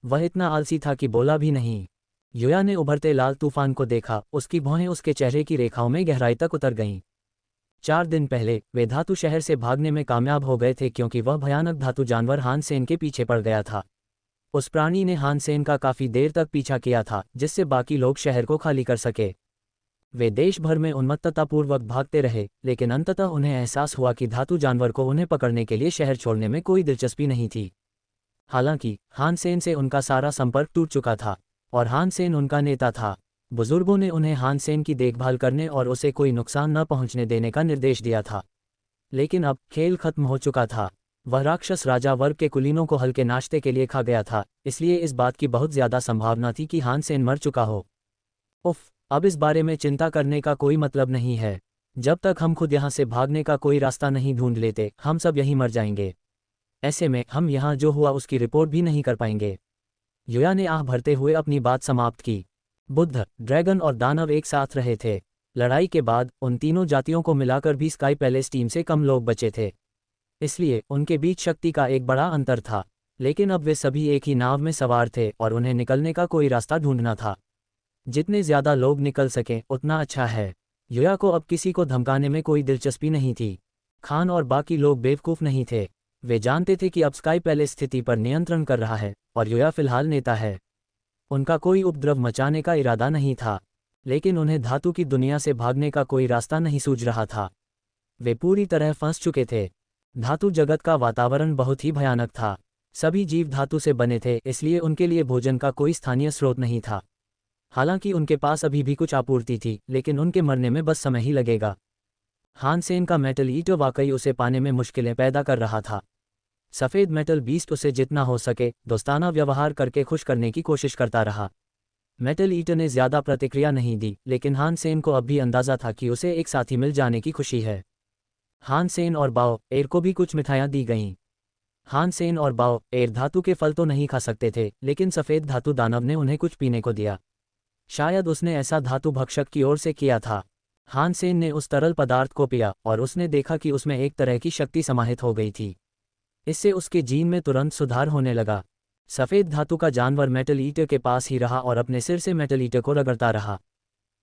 वह इतना आलसी था कि बोला भी नहीं। युया ने उभरते लाल तूफान को देखा, उसकी भौहें उसके चेहरे की रेखाओं में गहराई तक उतर गईं। 4 दिन पहले वे धातु शहर से भागने में कामयाब हो गए थे क्योंकि वह भयानक धातु जानवर हान सेन के पीछे पड़ गया था। उस प्राणी ने हान सेन का काफ़ी देर तक पीछा किया था, जिससे बाकी लोग शहर को खाली कर सके। वे देश भर में उन्मत्ततापूर्वक भागते रहे, लेकिन अंततः उन्हें एहसास हुआ कि धातु जानवर को उन्हें पकड़ने के लिए शहर छोड़ने में कोई दिलचस्पी नहीं थी। हालांकि हान सेन से उनका सारा संपर्क टूट चुका था और हान सेन उनका नेता था। बुजुर्गों ने उन्हें हान सेन की देखभाल करने और उसे कोई नुकसान न पहुंचने देने का निर्देश दिया था। लेकिन अब खेल खत्म हो चुका था। वह राक्षस राजा वर्ग के कुलीनों को हल्के नाश्ते के लिए खा गया था, इसलिए इस बात की बहुत ज़्यादा संभावना थी कि हान सेन मर चुका हो। उफ, अब इस बारे में चिंता करने का कोई मतलब नहीं है। जब तक हम खुद यहाँ से भागने का कोई रास्ता नहीं ढूंढ लेते, हम सब यहीं मर जाएंगे। ऐसे में हम यहाँ जो हुआ उसकी रिपोर्ट भी नहीं कर पाएंगे। युया ने आह भरते हुए अपनी बात समाप्त की। बुद्ध, ड्रैगन और दानव एक साथ रहे थे। लड़ाई के बाद उन तीनों जातियों को मिलाकर भी स्काई पैलेस टीम से कम लोग बचे थे, इसलिए उनके बीच शक्ति का एक बड़ा अंतर था। लेकिन अब वे सभी एक ही नाव में सवार थे और उन्हें निकलने का कोई रास्ता ढूंढना था। जितने ज़्यादा लोग निकल सकें उतना अच्छा है। युया को अब किसी को धमकाने में कोई दिलचस्पी नहीं थी। खान और बाकी लोग बेवकूफ़ नहीं थे। वे जानते थे कि अब स्काई पैलेस स्थिति पर नियंत्रण कर रहा है और युया फिलहाल नेता है। उनका कोई उपद्रव मचाने का इरादा नहीं था, लेकिन उन्हें धातु की दुनिया से भागने का कोई रास्ता नहीं सूझ रहा था। वे पूरी तरह फंस चुके थे। धातु जगत का वातावरण बहुत ही भयानक था। सभी जीव धातु से बने थे, इसलिए उनके लिए भोजन का कोई स्थानीय स्रोत नहीं था। हालांकि उनके पास अभी भी कुछ आपूर्ति थी, लेकिन उनके मरने में बस समय ही लगेगा। हानसेन का मेटल ईटर वाकई उसे पाने में मुश्किलें पैदा कर रहा था। सफ़ेद मेटल बीस्ट उसे जितना हो सके दोस्ताना व्यवहार करके खुश करने की कोशिश करता रहा। मेटल ईटर ने ज़्यादा प्रतिक्रिया नहीं दी, लेकिन हानसेन को अब भी अंदाज़ा था कि उसे एक साथी मिल जाने की खुशी है। हानसेन और बाओ एर को भी कुछ मिठाइयाँ दी गईं। हानसेन और बाओ एर धातु के फल तो नहीं खा सकते थे, लेकिन सफ़ेद धातु दानव ने उन्हें कुछ पीने को दिया। शायद उसने ऐसा धातु भक्षक की ओर से किया था। हानसेन ने उस तरल पदार्थ को पिया और उसने देखा कि उसमें एक तरह की शक्ति समाहित हो गई थी। इससे उसके जीन में तुरंत सुधार होने लगा। सफ़ेद धातु का जानवर मेटल ईटर के पास ही रहा और अपने सिर से मेटल ईटर को रगड़ता रहा।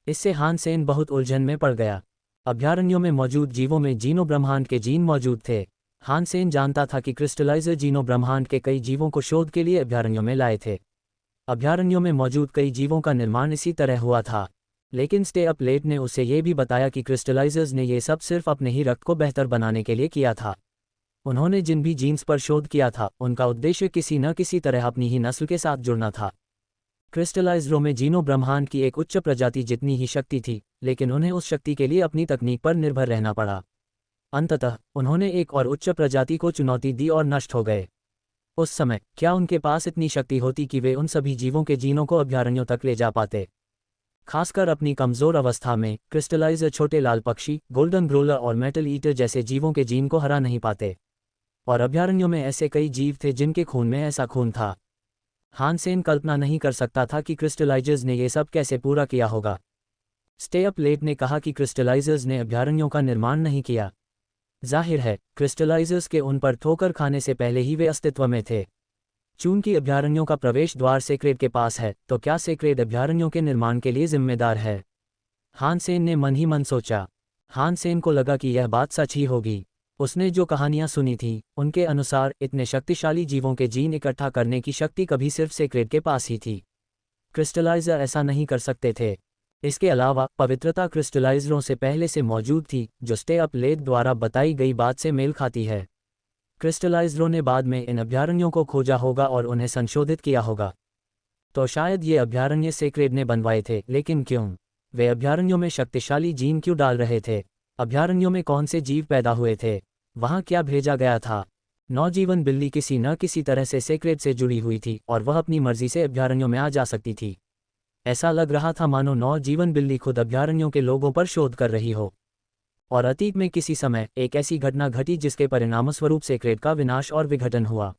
इससे हानसेन बहुत उलझन में पड़ गया। अभयारण्यों में मौजूद जीवों में जीनो ब्रह्मांड के जीन मौजूद थे। हानसेन जानता था कि क्रिस्टलाइजर जीनो ब्रह्मांड के कई जीवों को शोध के लिए अभयारण्यों में लाए थे। अभयारण्यों में मौजूद कई जीवों का निर्माण इसी तरह हुआ था, लेकिन स्टे अप लेट ने उसे ये भी बताया कि क्रिस्टलाइजर्स ने ये सब सिर्फ अपने ही रक्त को बेहतर बनाने के लिए किया था। उन्होंने जिन भी जीन्स पर शोध किया था, उनका उद्देश्य किसी न किसी तरह अपनी ही नस्ल के साथ जुड़ना था। क्रिस्टलाइजरों में जीनो ब्रह्मांड की एक उच्च प्रजाति जितनी ही शक्ति थी, लेकिन उन्हें उस शक्ति के लिए अपनी तकनीक पर निर्भर रहना पड़ा। अंततः उन्होंने एक और उच्च प्रजाति को चुनौती दी और नष्ट हो गए। उस समय क्या उनके पास इतनी शक्ति होती कि वे उन सभी जीवों के जीनों को अभयारण्यों तक ले जा पाते? खासकर अपनी कमज़ोर अवस्था में क्रिस्टलाइजर छोटे लाल पक्षी, गोल्डन ग्रोलर और मेटल ईटर जैसे जीवों के जीन को हरा नहीं पाते। और अभयारण्यों में ऐसे कई जीव थे जिनके खून में ऐसा खून था। हानसेन कल्पना नहीं कर सकता था कि क्रिस्टलाइजर्स ने ये सब कैसे पूरा किया होगा। स्टे अप लेट ने कहा कि क्रिस्टलाइजर्स ने अभयारण्यों का निर्माण नहीं किया। जाहिर है, क्रिस्टलाइजर्स के उन पर ठोकर खाने से पहले ही वे अस्तित्व में थे। चूंकि अभयारण्यों का प्रवेश द्वार सेक्रेड के पास है, तो क्या सेक्रेड अभयारण्यों के निर्माण के लिए जिम्मेदार है? हानसेन ने मन ही मन सोचा। हानसेन को लगा कि यह बात सच ही होगी। उसने जो कहानियां सुनी थीं, उनके अनुसार इतने शक्तिशाली जीवों के जीन इकट्ठा करने की शक्ति कभी सिर्फ सेक्रेड के पास ही थी। क्रिस्टलाइजर ऐसा नहीं कर सकते थे। इसके अलावा पवित्रता क्रिस्टलाइजरों से पहले से मौजूद थी, जो स्टे अप लेट द्वारा बताई गई बात से मेल खाती है। क्रिस्टलाइजरों ने बाद में इन अभयारण्यों को खोजा होगा और उन्हें संशोधित किया होगा। तो शायद ये अभयारण्य सेक्रेड ने बनवाए थे, लेकिन क्यों? वे अभयारण्यों में शक्तिशाली जीन क्यों डाल रहे थे? अभयारण्यों में कौन से जीव पैदा हुए थे? वहाँ क्या भेजा गया था? नौजीवन बिल्ली किसी न किसी तरह से सेक्रेड से जुड़ी हुई थी और वह अपनी मर्जी से अभयारण्यों में आ जा सकती थी। ऐसा लग रहा था मानो नौजीवन बिल्ली खुद अभयारण्यों के लोगों पर शोध कर रही हो। और अतीत में किसी समय एक ऐसी घटना घटी जिसके परिणामस्वरूप सेक्रेड का विनाश और विघटन हुआ।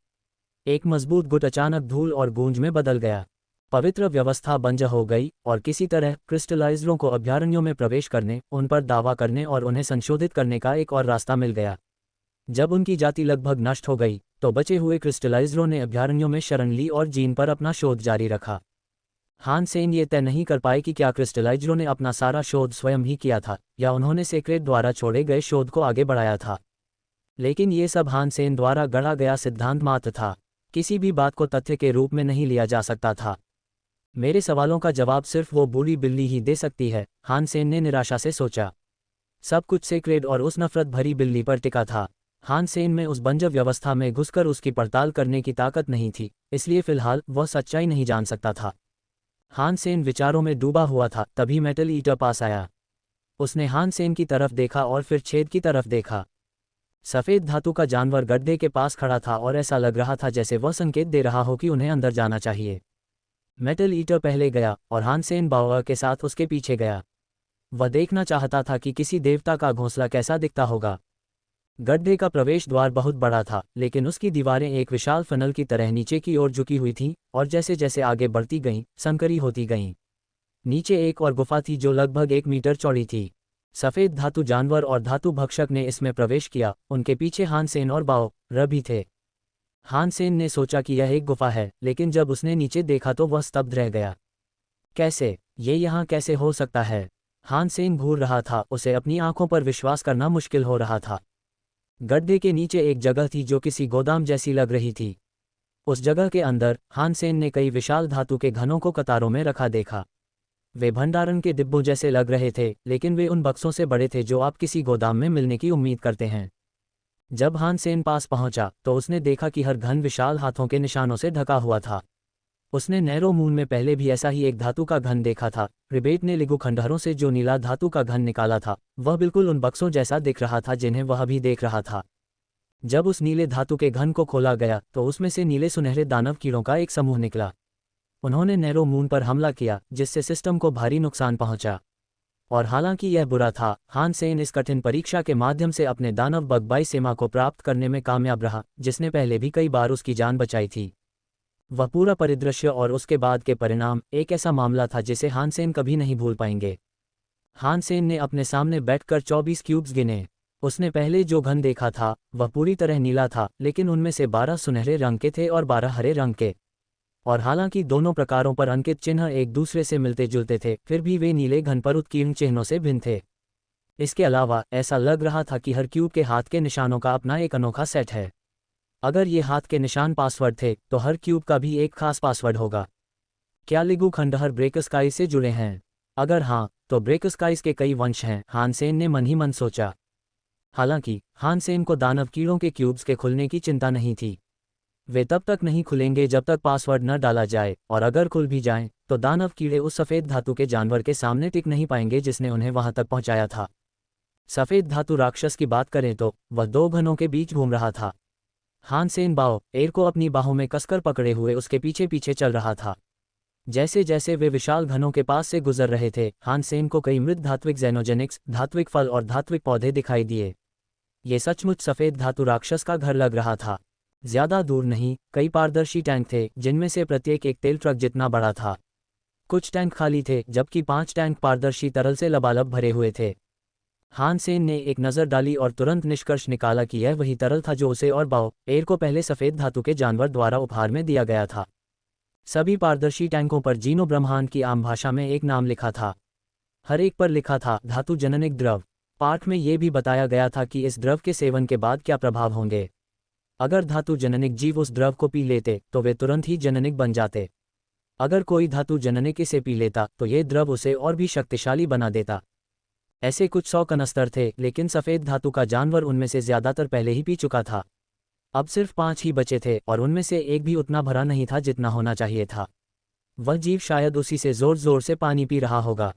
एक मजबूत गुट अचानक धूल और गूंज में बदल गया। पवित्र व्यवस्था बंद हो गई और किसी तरह क्रिस्टलाइजरों को अभयारण्यों में प्रवेश करने, उन पर दावा करने और उन्हें संशोधित करने का एक और रास्ता मिल गया। जब उनकी जाति लगभग नष्ट हो गई, तो बचे हुए क्रिस्टलाइजरों ने अभयारण्यों में शरण ली और जीन पर अपना शोध जारी रखा। हानसेन ये तय नहीं कर पाए कि क्या क्रिस्टलाइजरों ने अपना सारा शोध स्वयं ही किया था या उन्होंने सेक्रेड द्वारा छोड़े गए शोध को आगे बढ़ाया था। लेकिन ये सब हानसेन द्वारा गढ़ा गया सिद्धांत मात्र था। किसी भी बात को तथ्य के रूप में नहीं लिया जा सकता था। मेरे सवालों का जवाब सिर्फ वो बूढ़ी बिल्ली ही दे सकती है, हानसेन ने निराशा से सोचा। सब कुछ सेक्रेड और उस नफरत भरी बिल्ली पर टिका था। हानसेन में उस बंजर व्यवस्था में घुसकर उसकी पड़ताल करने की ताकत नहीं थी, इसलिए फिलहाल वह सच्चाई नहीं जान सकता था। हानसेन विचारों में डूबा हुआ था, तभी मेटल ईटर पास आया। उसने हानसेन की तरफ देखा और फिर छेद की तरफ देखा। सफ़ेद धातु का जानवर गड्ढे के पास खड़ा था और ऐसा लग रहा था जैसे वह संकेत दे रहा हो कि उन्हें अंदर जाना चाहिए। मेटल ईटर पहले गया और हानसेन बाओ के साथ उसके पीछे गया। वह देखना चाहता था कि किसी देवता का घोंसला कैसा दिखता होगा। गड्ढे का प्रवेश द्वार बहुत बड़ा था, लेकिन उसकी दीवारें एक विशाल फनल की तरह नीचे की ओर झुकी हुई थीं और जैसे जैसे आगे बढ़ती गईं, संकरी होती गईं। नीचे एक और गुफा थी जो लगभग 1 मीटर चौड़ी थी। सफ़ेद धातु जानवर और धातु भक्षक ने इसमें प्रवेश किया। उनके पीछे हानसेन और बाओ भी थे। हानसेन ने सोचा कि यह एक गुफा है, लेकिन जब उसने नीचे देखा तो वह स्तब्ध रह गया। कैसे? ये यहाँ कैसे हो सकता है? हानसेन घूर रहा था, उसे अपनी आंखों पर विश्वास करना मुश्किल हो रहा था। गड्ढे के नीचे एक जगह थी जो किसी गोदाम जैसी लग रही थी। उस जगह के अंदर हान सेन ने कई विशाल धातु के घनों को कतारों में रखा देखा। वे भंडारण के डिब्बों जैसे लग रहे थे, लेकिन वे उन बक्सों से बड़े थे जो आप किसी गोदाम में मिलने की उम्मीद करते हैं। जब हान सेन पास पहुंचा तो उसने देखा कि हर घन विशाल हाथों के निशानों से ढका हुआ था। उसने नैरो मून में पहले भी ऐसा ही एक धातु का घन देखा था। रिबेट ने लिगु खंडहरों से जो नीला धातु का घन निकाला था वह बिल्कुल उन बक्सों जैसा दिख रहा था जिन्हें वह भी देख रहा था। जब उस नीले धातु के घन को खोला गया तो उसमें से नीले सुनहरे दानव कीड़ों का एक समूह निकला। उन्होंने नैरो मून पर हमला किया, जिससे सिस्टम को भारी नुकसान पहुंचा। और हालांकि यह बुरा था, हान सेन इस कठिन परीक्षा के माध्यम से अपने दानव बग बाई सेमा को प्राप्त करने में कामयाब रहा, जिसने पहले भी कई बार उसकी जान बचाई थी। वह पूरा परिदृश्य और उसके बाद के परिणाम एक ऐसा मामला था जिसे हान सेन कभी नहीं भूल पाएंगे। हान सेन ने अपने सामने बैठकर 24 क्यूब्स गिने। उसने पहले जो घन देखा था वह पूरी तरह नीला था, लेकिन उनमें से 12 सुनहरे रंग के थे और 12 हरे रंग के। और हालांकि दोनों प्रकारों पर अंकित चिन्ह एक दूसरे से मिलते जुलते थे, फिर भी वे नीले घन पर उत्कीर्ण चिन्हों से भिन्न थे। इसके अलावा ऐसा लग रहा था कि हर क्यूब के हाथ के निशानों का अपना एक अनोखा सेट है। अगर ये हाथ के निशान पासवर्ड थे तो हर क्यूब का भी एक खास पासवर्ड होगा। क्या लिगु खंडहर ब्रेक स्काई से जुड़े हैं? अगर हाँ, तो ब्रेक स्काइज के कई वंश हैं, हान सेन ने मन ही मन सोचा। हालांकि हान सेन को दानव कीड़ों के क्यूब्स के खुलने की चिंता नहीं थी। वे तब तक नहीं खुलेंगे जब तक पासवर्ड न डाला जाए, और अगर खुल भी जाएं, तो दानव कीड़े उस सफ़ेद धातु के जानवर के सामने टिक नहीं पाएंगे जिसने उन्हें वहां तक पहुंचाया था। सफ़ेद धातु राक्षस की बात करें तो वह दो घनों के बीच घूम रहा था। हान सेन बाओ एर को अपनी बाहों में कसकर पकड़े हुए उसके पीछे पीछे चल रहा था। जैसे जैसे वे विशाल घनों के पास से गुजर रहे थे, हान सेन को कई मृत धात्विक जेनोजेनिक्स, धात्विक फल और धात्विक पौधे दिखाई दिए। ये सचमुच सफ़ेद धातु राक्षस का घर लग रहा था। ज्यादा दूर नहीं, कई पारदर्शी टैंक थे जिनमें से प्रत्येक एक तेल ट्रक जितना बड़ा था। कुछ टैंक खाली थे, जबकि 5 टैंक पारदर्शी तरल से लबालब भरे हुए थे। हान सेन ने एक नज़र डाली और तुरंत निष्कर्ष निकाला कि यह वही तरल था जो उसे और बाओ एर को पहले सफ़ेद धातु के जानवर द्वारा उपहार में दिया गया था। सभी पारदर्शी टैंकों पर जीनो ब्रह्मांड की आम भाषा में एक नाम लिखा था। हर एक पर लिखा था धातु जननिक द्रव। पाठ में यह भी बताया गया था कि इस द्रव के सेवन के बाद क्या प्रभाव होंगे। अगर धातु जननिक जीव उस द्रव को पी लेते तो वे तुरंत ही जननिक बन जाते। अगर कोई धातु जननिक इसे पी लेता तो ये द्रव उसे और भी शक्तिशाली बना देता। ऐसे कुछ 100 कनस्तर थे, लेकिन सफ़ेद धातु का जानवर उनमें से ज़्यादातर पहले ही पी चुका था। अब सिर्फ 5 ही बचे थे, और उनमें से एक भी उतना भरा नहीं था जितना होना चाहिए था। वह जीव शायद उसी से जोर जोर से पानी पी रहा होगा।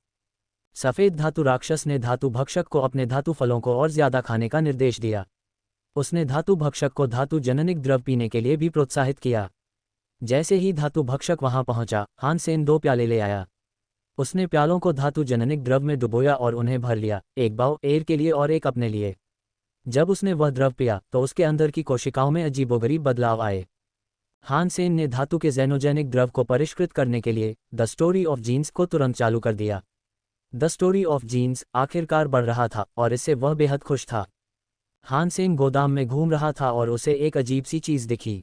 सफ़ेद धातु राक्षस ने धातु भक्षक को अपने धातु फलों को और ज़्यादा खाने का निर्देश दिया। उसने धातु भक्षक को धातु जननिक द्रव पीने के लिए भी प्रोत्साहित किया। जैसे ही धातु भक्षक वहां पहुंचा, हान सेन 2 प्याले ले आया। उसने प्यालों को धातु जननिक द्रव में डुबोया और उन्हें भर लिया, एक बाओ एर के लिए और एक अपने लिए। जब उसने वह द्रव पिया तो उसके अंदर की कोशिकाओं में अजीबोगरीब बदलाव आए। हान सेन ने धातु के जेनोजेनिक द्रव को परिष्कृत करने के लिए द स्टोरी ऑफ जीन्स को तुरंत चालू कर दिया। द स्टोरी ऑफ जीन्स आखिरकार बढ़ रहा था और इससे वह बेहद खुश था। हान सेन गोदाम में घूम रहा था और उसे एक अजीब सी चीज़ दिखी।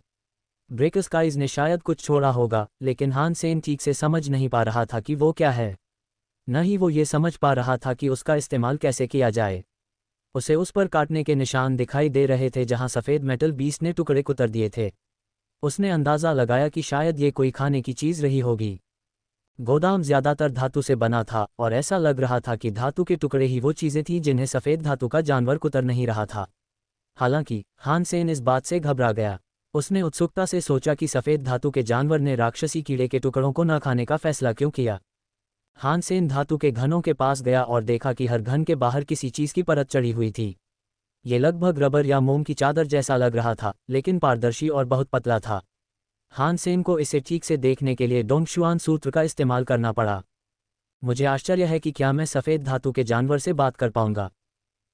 ब्रेक स्काइज ने शायद कुछ छोड़ा होगा, लेकिन हान सेन ठीक से समझ नहीं पा रहा था कि वो क्या है। न ही वो ये समझ पा रहा था कि उसका इस्तेमाल कैसे किया जाए। उसे उस पर काटने के निशान दिखाई दे रहे थे जहां सफ़ेद मेटल बीस्ट ने टुकड़े कुतर दिए थे। उसने अंदाज़ा लगाया कि शायद ये कोई खाने की चीज़ रही होगी। गोदाम ज़्यादातर धातु से बना था और ऐसा लग रहा था कि धातु के टुकड़े ही वो चीज़ें थीं जिन्हें सफ़ेद धातु का जानवर कुतर नहीं रहा था। हालांकि हान सेन इस बात से घबरा गया। उसने उत्सुकता से सोचा कि सफ़ेद धातु के जानवर ने राक्षसी कीड़े के टुकड़ों को न खाने का फैसला क्यों किया। हान सेन धातु के घनों के पास गया और देखा कि हर घन के बाहर किसी चीज़ की परत चढ़ी हुई थी। ये लगभग रबर या मोम की चादर जैसा लग रहा था, लेकिन पारदर्शी और बहुत पतला था। हान सेन को इसे ठीक से देखने के लिए डोंगशुआन सूत्र का इस्तेमाल करना पड़ा। मुझे आश्चर्य है कि क्या मैं सफ़ेद धातु के जानवर से बात कर पाऊंगा।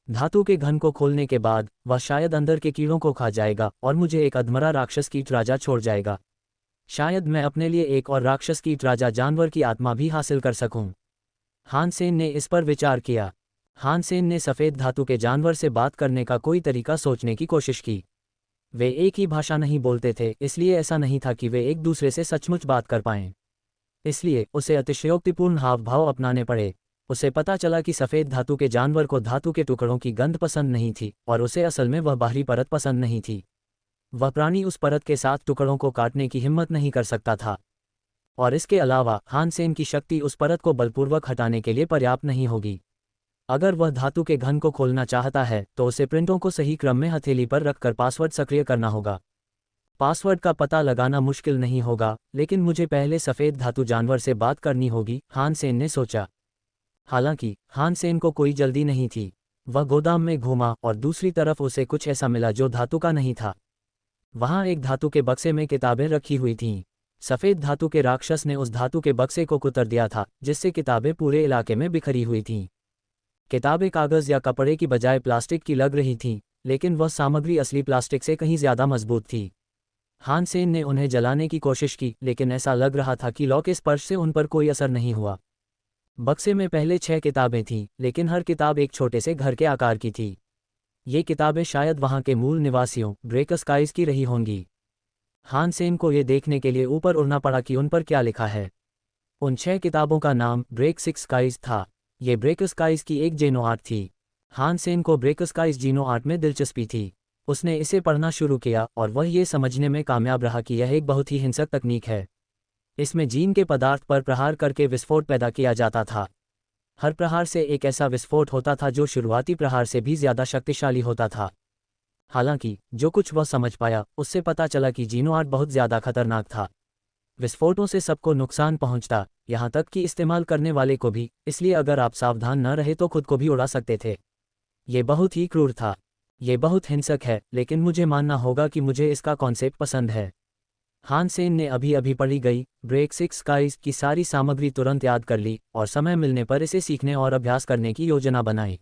धातु के घन को खोलने के बाद वह शायद अंदर के कीड़ों को खा जाएगा और मुझे एक अधमरा राक्षस कीट राजा छोड़ जाएगा। शायद मैं अपने लिए एक और राक्षस कीट राजा जानवर की आत्मा भी हासिल कर सकूं। हान सेन ने इस पर विचार किया। हान सेन ने सफ़ेद धातु के जानवर से बात करने का कोई तरीका सोचने की कोशिश की। वे एक ही भाषा नहीं बोलते थे, इसलिए ऐसा नहीं था कि वे एक दूसरे से सचमुच बात कर पाएं। इसलिए उसे अतिशयोक्तिपूर्ण हाव भाव अपनाने पड़े। उसे पता चला कि सफ़ेद धातु के जानवर को धातु के टुकड़ों की गंध पसंद नहीं थी और उसे असल में वह बाहरी परत पसंद नहीं थी। वह प्राणी उस परत के 7 टुकड़ों को काटने की हिम्मत नहीं कर सकता था। और इसके अलावा हान सेन की शक्ति उस परत को बलपूर्वक हटाने के लिए पर्याप्त नहीं होगी। अगर वह धातु के घन को खोलना चाहता है तो उसे प्रिंटों को सही क्रम में हथेली पर रखकर पासवर्ड सक्रिय करना होगा। पासवर्ड का पता लगाना मुश्किल नहीं होगा, लेकिन मुझे पहले सफ़ेद धातु जानवर से बात करनी होगी, हान सेन ने सोचा। हालांकि हान सेन को कोई जल्दी नहीं थी। वह गोदाम में घूमा और दूसरी तरफ उसे कुछ ऐसा मिला जो धातु का नहीं था। वहां एक धातु के बक्से में किताबें रखी हुई थीं। सफ़ेद धातु के राक्षस ने उस धातु के बक्से को कुतर दिया था, जिससे किताबें पूरे इलाके में बिखरी हुई थीं। किताबें कागज़ या कपड़े की बजाय प्लास्टिक की लग रही थीं, लेकिन वह सामग्री असली प्लास्टिक से कहीं ज़्यादा मजबूत थी। हान सेन ने उन्हें जलाने की कोशिश की, लेकिन ऐसा लग रहा था कि लौ के स्पर्श से उन पर कोई असर नहीं हुआ। बक्से में पहले 6 किताबें थीं, लेकिन हर किताब एक छोटे से घर के आकार की थी। ये किताबें शायद वहां के मूल निवासियों ब्रेक स्काइज की रही होंगी। हान सेन को ये देखने के लिए ऊपर उड़ना पड़ा कि उन पर क्या लिखा है। उन 6 किताबों का नाम ब्रेक 6 स्काइज था। ये ब्रेक स्काइज की एक जेनो आर्ट थी। हान सेन को ब्रेक स्काइज जीनो आर्ट में दिलचस्पी थी। उसने इसे पढ़ना शुरू किया और वह ये समझने में कामयाब रहा कि यह एक बहुत ही हिंसक तकनीक है। इसमें जीन के पदार्थ पर प्रहार करके विस्फोट पैदा किया जाता था। हर प्रहार से एक ऐसा विस्फोट होता था जो शुरुआती प्रहार से भी ज़्यादा शक्तिशाली होता था। हालांकि जो कुछ वह समझ पाया, उससे पता चला कि जीनो आर्ट बहुत ज़्यादा खतरनाक था। विस्फोटों से सबको नुकसान पहुंचता, यहाँ तक कि इस्तेमाल करने वाले को भी, इसलिए अगर आप सावधान न रहे तो खुद को भी उड़ा सकते थे। ये बहुत ही क्रूर था। ये बहुत हिंसक है, लेकिन मुझे मानना होगा कि मुझे इसका कॉन्सेप्ट पसंद है। हान सेन ने अभी अभी पढ़ी गई ब्रेक 6 स्काइज की सारी सामग्री तुरंत याद कर ली और समय मिलने पर इसे सीखने और अभ्यास करने की योजना बनाई।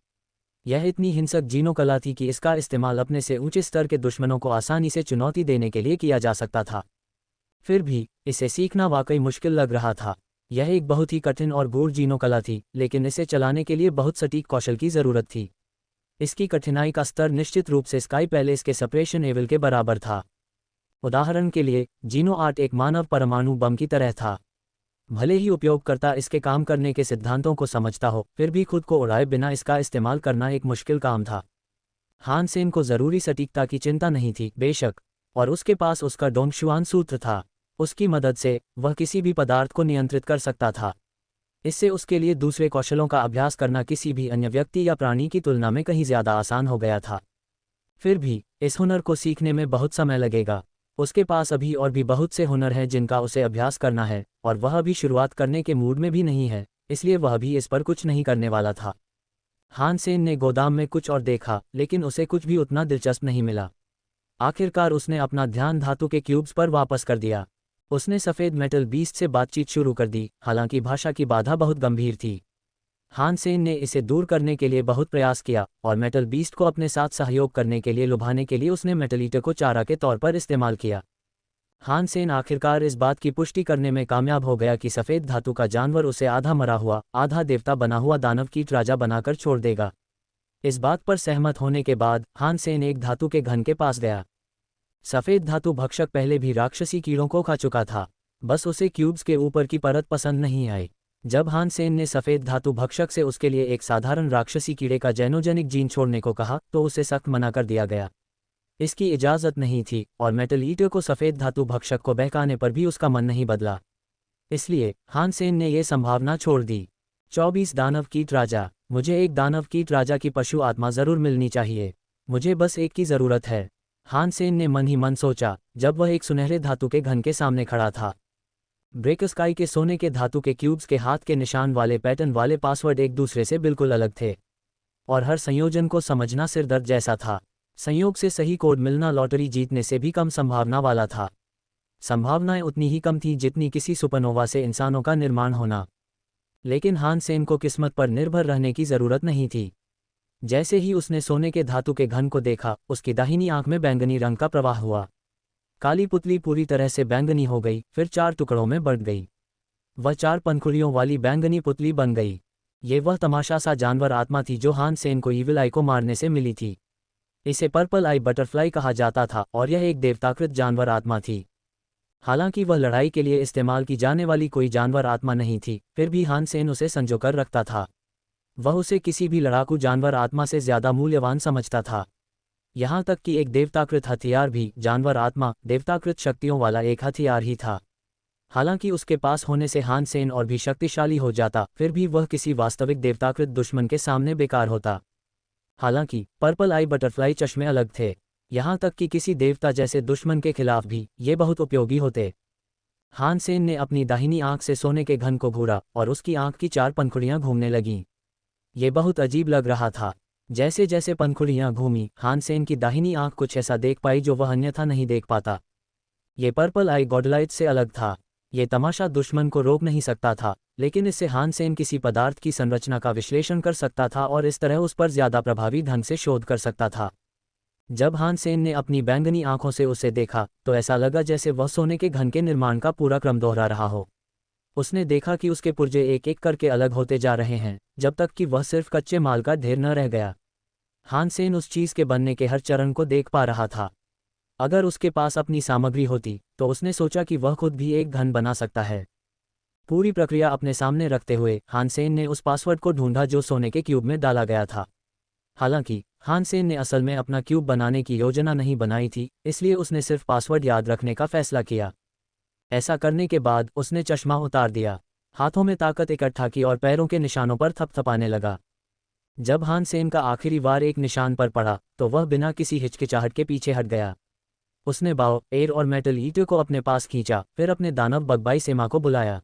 यह इतनी हिंसक जीनो कला थी कि इसका इस्तेमाल अपने से ऊंचे स्तर के दुश्मनों को आसानी से चुनौती देने के लिए किया जा सकता था। फिर भी इसे सीखना वाकई मुश्किल लग रहा था। यह एक बहुत ही कठिन और गूढ़ जीनो कला थी, लेकिन इसे चलाने के लिए बहुत सटीक कौशल की ज़रूरत थी। इसकी कठिनाई का स्तर निश्चित रूप से स्काई पैलेस के सेपरेशन एविल के बराबर था। उदाहरण के लिए, जीनो आर्ट एक मानव परमाणु बम की तरह था। भले ही उपयोगकर्ता इसके काम करने के सिद्धांतों को समझता हो, फिर भी खुद को उड़ाए बिना इसका इस्तेमाल करना एक मुश्किल काम था। हान सेन को ज़रूरी सटीकता की चिंता नहीं थी, बेशक, और उसके पास उसका डोंगशुआन सूत्र था। उसकी मदद से वह किसी भी पदार्थ को नियंत्रित कर सकता था। इससे उसके लिए दूसरे कौशलों का अभ्यास करना किसी भी अन्य व्यक्ति या प्राणी की तुलना में कहीं ज़्यादा आसान हो गया था। फिर भी इस हुनर को सीखने में बहुत समय लगेगा। उसके पास अभी और भी बहुत से हुनर हैं जिनका उसे अभ्यास करना है, और वह अभी शुरुआत करने के मूड में भी नहीं है, इसलिए वह भी इस पर कुछ नहीं करने वाला था। हान सेन ने गोदाम में कुछ और देखा, लेकिन उसे कुछ भी उतना दिलचस्प नहीं मिला। आखिरकार उसने अपना ध्यान धातु के क्यूब्स पर वापस कर दिया। उसने सफ़ेद मेटल बीस्ट से बातचीत शुरू कर दी, हालांकि भाषा की बाधा बहुत गंभीर थी। हान सेन ने इसे दूर करने के लिए बहुत प्रयास किया, और मेटल बीस्ट को अपने साथ सहयोग करने के लिए लुभाने के लिए उसने मेटल ईटर को चारा के तौर पर इस्तेमाल किया। हान सेन आखिरकार इस बात की पुष्टि करने में कामयाब हो गया कि सफ़ेद धातु का जानवर उसे आधा मरा हुआ, आधा देवता बना हुआ दानव कीट राजा बनाकर छोड़ देगा। इस बात पर सहमत होने के बाद हान सेन एक धातु के घन के पास गया। सफ़ेद धातु भक्षक पहले भी राक्षसी कीड़ों को खा चुका था, बस उसे क्यूब्स के ऊपर की परत पसंद नहीं आई। जब हान सेन ने सफ़ेद धातु भक्षक से उसके लिए एक साधारण राक्षसी कीड़े का जैनोजेनिक जीन छोड़ने को कहा तो उसे सख्त मना कर दिया गया। इसकी इजाज़त नहीं थी, और मेटल ईटर को सफ़ेद धातु भक्षक को बहकाने पर भी उसका मन नहीं बदला। इसलिए हान सेन ने यह संभावना छोड़ दी। 24 दानव कीट राजा। मुझे एक दानव कीट राजा की पशु आत्मा ज़रूर मिलनी चाहिए। मुझे बस एक की ज़रूरत है, हान सेन ने मन ही मन सोचा, जब वह एक सुनहरे धातु के घन के सामने खड़ा था। ब्रेक स्काई के सोने के धातु के क्यूब्स के हाथ के निशान वाले पैटर्न वाले पासवर्ड एक दूसरे से बिल्कुल अलग थे, और हर संयोजन को समझना सिरदर्द जैसा था। संयोग से सही कोड मिलना लॉटरी जीतने से भी कम संभावना वाला था। संभावनाएं उतनी ही कम थीं जितनी किसी सुपरनोवा से इंसानों का निर्माण होना। लेकिन हान सेन को किस्मत पर निर्भर रहने की ज़रूरत नहीं थी। जैसे ही उसने सोने के धातु के घन को देखा, उसकी दाहिनी आंख में बैंगनी रंग का प्रवाह हुआ। काली पुतली पूरी तरह से बैंगनी हो गई, फिर 4 टुकड़ों में बढ़ गई। वह 4 पंखुड़ियों वाली बैंगनी पुतली बन गई। ये वह तमाशा सा जानवर आत्मा थी जो हान सेन को ईविल आई को मारने से मिली थी। इसे पर्पल आई बटरफ्लाई कहा जाता था, और यह एक देवताकृत जानवर आत्मा थी। हालांकि वह लड़ाई के लिए इस्तेमाल की जाने वाली कोई जानवर आत्मा नहीं थी, फिर भी हान सेन उसे संजोकर रखता था। वह उसे किसी भी लड़ाकू जानवर आत्मा से ज़्यादा मूल्यवान समझता था। यहाँ तक कि एक देवताकृत हथियार भी जानवर आत्मा देवताकृत शक्तियों वाला एक हथियार ही था। हालांकि उसके पास होने से हान सेन और भी शक्तिशाली हो जाता, फिर भी वह किसी वास्तविक देवताकृत दुश्मन के सामने बेकार होता। हालांकि पर्पल आई बटरफ्लाई चश्मे अलग थे, यहाँ तक कि किसी देवता जैसे दुश्मन के खिलाफ भी ये बहुत उपयोगी होते। हान सेन ने अपनी दाहिनी आंख से सोने के घन को घूरा और उसकी आंख की 4 पंखुड़ियां घूमने लगीं। ये बहुत अजीब लग रहा था। जैसे जैसे पंखुड़ियां घूमी, हान सेन की दाहिनी आंख कुछ ऐसा देख पाई जो वह अन्यथा नहीं देख पाता। ये पर्पल आई गॉडलाइट से अलग था। ये तमाशा दुश्मन को रोक नहीं सकता था, लेकिन इससे हान सेन किसी पदार्थ की संरचना का विश्लेषण कर सकता था और इस तरह उस पर ज्यादा प्रभावी ढंग से शोध कर सकता था। जब हान सेन ने अपनी बैंगनी आंखों से उसे देखा तो ऐसा लगा जैसे वह सोने के घन के निर्माण का पूरा क्रम दोहरा रहा हो। उसने देखा कि उसके पुर्जे एक एक करके अलग होते जा रहे हैं, जब तक कि वह सिर्फ कच्चे माल का ढेर न रह गया। हान सेन उस चीज के बनने के हर चरण को देख पा रहा था। अगर उसके पास अपनी सामग्री होती तो उसने सोचा कि वह खुद भी एक घन बना सकता है। पूरी प्रक्रिया अपने सामने रखते हुए हान सेन ने उस पासवर्ड को ढूंढा जो सोने के क्यूब में डाला गया था। हालांकि हान सेन ने असल में अपना क्यूब बनाने की योजना नहीं बनाई थी, इसलिए उसने सिर्फ पासवर्ड याद रखने का फैसला किया। ऐसा करने के बाद उसने चश्मा उतार दिया, हाथों में ताकत इकट्ठा की और पैरों के निशानों पर थपथपाने लगा। जब हान सेन का आखिरी वार एक निशान पर पड़ा तो वह बिना किसी हिचकिचाहट के पीछे हट गया। उसने बाव, एयर और मेटल ईंटों को अपने पास खींचा, फिर अपने दानव बग बाई सेमा को बुलाया।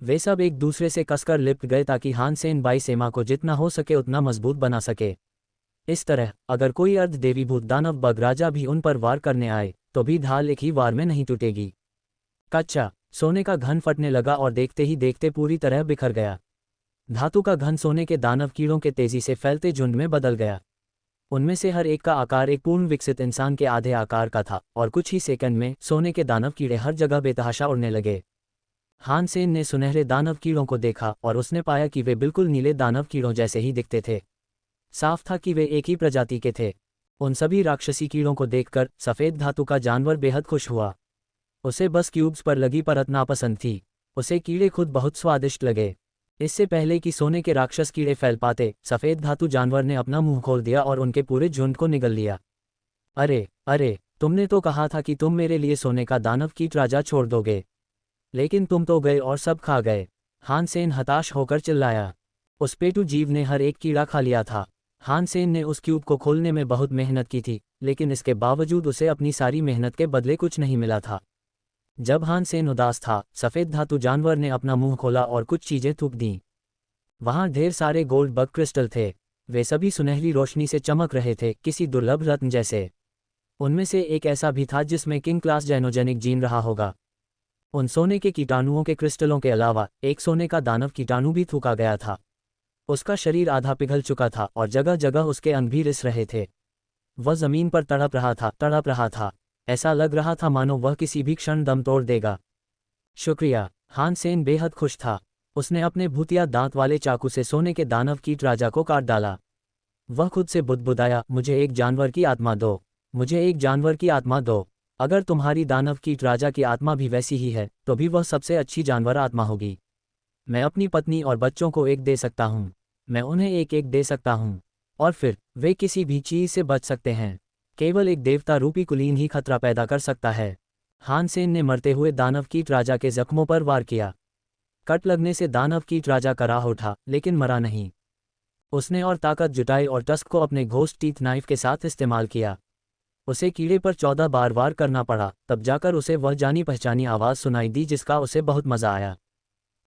वे सब एक दूसरे से कसकर लिपट गए ताकि हान सेन बाई सेमा को जितना हो सके उतना मजबूत बना सके। इस तरह अगर कोई अर्ध देवीभूत दानव बग राजा भी उन पर वार करने आए तो भी ढाल एक ही वार में नहीं टूटेगी। कच्चा सोने का घन फटने लगा और देखते ही देखते पूरी तरह बिखर गया। धातु का घन सोने के दानव कीड़ों के तेजी से फैलते झुंड में बदल गया। उनमें से हर एक का आकार एक पूर्ण विकसित इंसान के आधे आकार का था और कुछ ही सेकंड में सोने के दानव कीड़े हर जगह बेतहाशा उड़ने लगे। हान सेन ने सुनहरे दानव कीड़ों को देखा और उसने पाया कि वे बिल्कुल नीले दानव कीड़ों जैसे ही दिखते थे। साफ था कि वे एक ही प्रजाति के थे। उन सभी राक्षसी कीड़ों को देखकर सफ़ेद धातु का जानवर बेहद खुश हुआ। उसे बस क्यूब्स पर लगी परत नापसंद थी। उसे कीड़े खुद बहुत स्वादिष्ट लगे। इससे पहले कि सोने के राक्षस कीड़े फैल पाते, सफ़ेद धातु जानवर ने अपना मुंह खोल दिया और उनके पूरे झुंड को निगल लिया। अरे अरे, तुमने तो कहा था कि तुम मेरे लिए सोने का दानव कीट राजा छोड़ दोगे, लेकिन तुम तो गए और सब खा गए। हान सेन हताश होकर चिल्लाया। उस पेटू जीव ने हर एक कीड़ा खा लिया था। हान सेन ने उस क्यूब को खोलने में बहुत मेहनत की थी, लेकिन इसके बावजूद उसे अपनी सारी मेहनत के बदले कुछ नहीं मिला था। जब हान सेन उदास था, सफ़ेद धातु जानवर ने अपना मुंह खोला और कुछ चीज़ें थूक दीं। वहाँ ढेर सारे गोल्ड बग क्रिस्टल थे। वे सभी सुनहरी रोशनी से चमक रहे थे, किसी दुर्लभ रत्न जैसे। उनमें से एक ऐसा भी था जिसमें किंग क्लास जाइनोजेनिक जीन रहा होगा। उन सोने के कीटाणुओं के क्रिस्टलों के अलावा एक सोने का दानव कीटाणु भी थूका गया था। उसका शरीर आधा पिघल चुका था और जगह जगह उसके अंग भी रिस रहे थे। वह जमीन पर तड़प रहा था। ऐसा लग रहा था मानो वह किसी भी क्षण दम तोड़ देगा। शुक्रिया। हान सेन बेहद खुश था। उसने अपने भूतिया दांत वाले चाकू से सोने के दानव कीट राजा को काट डाला। वह खुद से बुदबुदाया, मुझे एक जानवर की आत्मा दो, मुझे एक जानवर की आत्मा दो। अगर तुम्हारी दानव कीट राजा की आत्मा भी वैसी ही है तो भी वह सबसे अच्छी जानवर आत्मा होगी। मैं अपनी पत्नी और बच्चों को एक दे सकता हूँ। मैं उन्हें एक एक दे सकता हूँ और फिर वे किसी भी चीज़ से बच सकते हैं। केवल एक देवता रूपी कुलीन ही खतरा पैदा कर सकता है। हान सेन ने मरते हुए दानव कीट राजा के जख्मों पर वार किया। कट लगने से दानव कीट राजा कराह उठा, लेकिन मरा नहीं। उसने और ताकत जुटाई और टस्क को अपने घोस्ट टीथ नाइफ के साथ इस्तेमाल किया। उसे कीड़े पर 14 बार वार करना पड़ा, तब जाकर उसे वह जानी पहचानी आवाज़ सुनाई दी जिसका उसे बहुत मज़ा आया।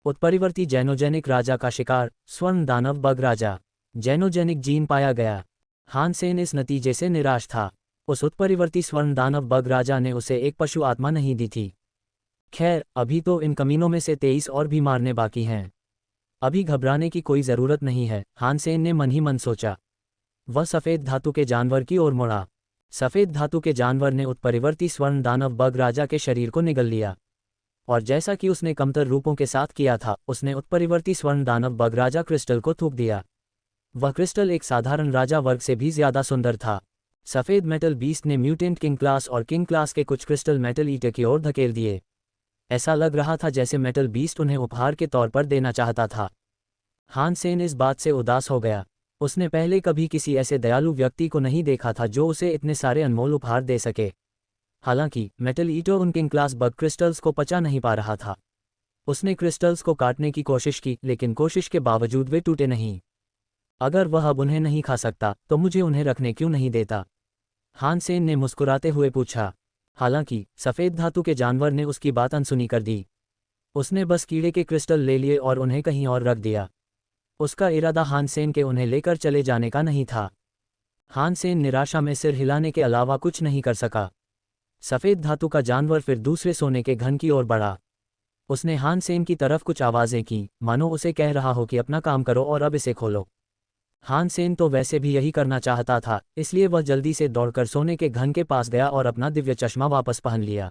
उत्परिवर्ती जैनोजेनिक राजा का शिकार, स्वर्ण दानव बग राजा। जैनोजेनिक जीन पाया गया। हान सेन इस नतीजे से निराश था। उस उत्परिवर्ती स्वर्ण दानव बग राजा ने उसे एक पशु आत्मा नहीं दी थी। खैर, अभी तो इन कमीनों में से 23 और भी मारने बाकी हैं। अभी घबराने की कोई ज़रूरत नहीं है, हान सेन ने मन ही मन सोचा। वह सफ़ेद धातु के जानवर की ओर मुड़ा। सफ़ेद धातु के जानवर ने उत्परिवर्ती स्वर्ण दानव बग राजा के शरीर को निगल लिया, और जैसा कि उसने कमतर रूपों के साथ किया था, उसने उत्परिवर्ती स्वर्ण दानव बग राजा क्रिस्टल को थूक दिया। वह क्रिस्टल एक साधारण राजा वर्ग से भी ज़्यादा सुंदर था। सफ़ेद मेटल बीस्ट ने म्यूटेंट किंग क्लास और किंग क्लास के कुछ क्रिस्टल मेटल ईटर की ओर धकेल दिए। ऐसा लग रहा था जैसे मेटल बीस्ट उन्हें उपहार के तौर पर देना चाहता था। हान सेन इस बात से उदास हो गया। उसने पहले कभी किसी ऐसे दयालु व्यक्ति को नहीं देखा था जो उसे इतने सारे अनमोल उपहार दे सके। हालांकि मेटल ईटर उन किंग क्लास बग क्रिस्टल्स को पचा नहीं पा रहा था। उसने क्रिस्टल्स को काटने की कोशिश की, लेकिन कोशिश के बावजूद वे टूटे नहीं। अगर वह अब उन्हें नहीं खा सकता तो मुझे उन्हें रखने क्यों नहीं देता? हान सेन ने मुस्कुराते हुए पूछा। हालांकि सफ़ेद धातु के जानवर ने उसकी बात अनसुनी कर दी। उसने बस कीड़े के क्रिस्टल ले लिए और उन्हें कहीं और रख दिया। उसका इरादा हान सेन के उन्हें लेकर चले जाने का नहीं था। हान सेन निराशा में सिर हिलाने के अलावा कुछ नहीं कर सका। सफ़ेद धातु का जानवर फिर दूसरे सोने के घन की ओर बढ़ा। उसने हान सेन की तरफ कुछ आवाज़ें की, मानो उसे कह रहा हो कि अपना काम करो और अब इसे खोलो। हान सेन तो वैसे भी यही करना चाहता था, इसलिए वह जल्दी से दौड़कर सोने के घन के पास गया और अपना दिव्य चश्मा वापस पहन लिया।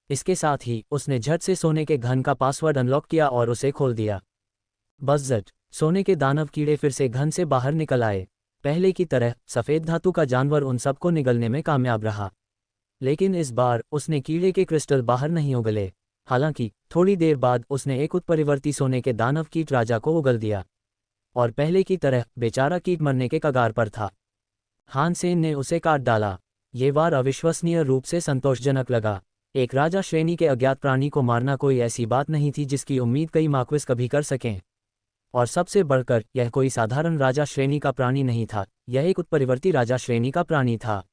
इसके साथ ही उसने झट से सोने के घन का पासवर्ड अनलॉक किया और उसे खोल दिया। बज़्ज़ट, सोने के दानव कीड़े फिर से घन से बाहर निकल आए। पहले की तरह सफ़ेद धातु का जानवर उन सबको निगलने में कामयाब रहा, लेकिन इस बार उसने कीड़े के क्रिस्टल बाहर नहीं उगले। हालांकि थोड़ी देर बाद उसने एक उत्परिवर्ती सोने के दानव कीट राजा को उगल दिया, और पहले की तरह बेचारा कीट मरने के कगार पर था। हान सेन ने उसे काट डाला। ये वार अविश्वसनीय रूप से संतोषजनक लगा। एक राजा श्रेणी के अज्ञात प्राणी को मारना कोई ऐसी बात नहीं थी जिसकी उम्मीद कई माक्विस कभी कर सकें। और सबसे बढ़कर यह कोई साधारण राजा श्रेणी का प्राणी नहीं था, यह एक उत्परिवर्ती राजा श्रेणी का प्राणी था।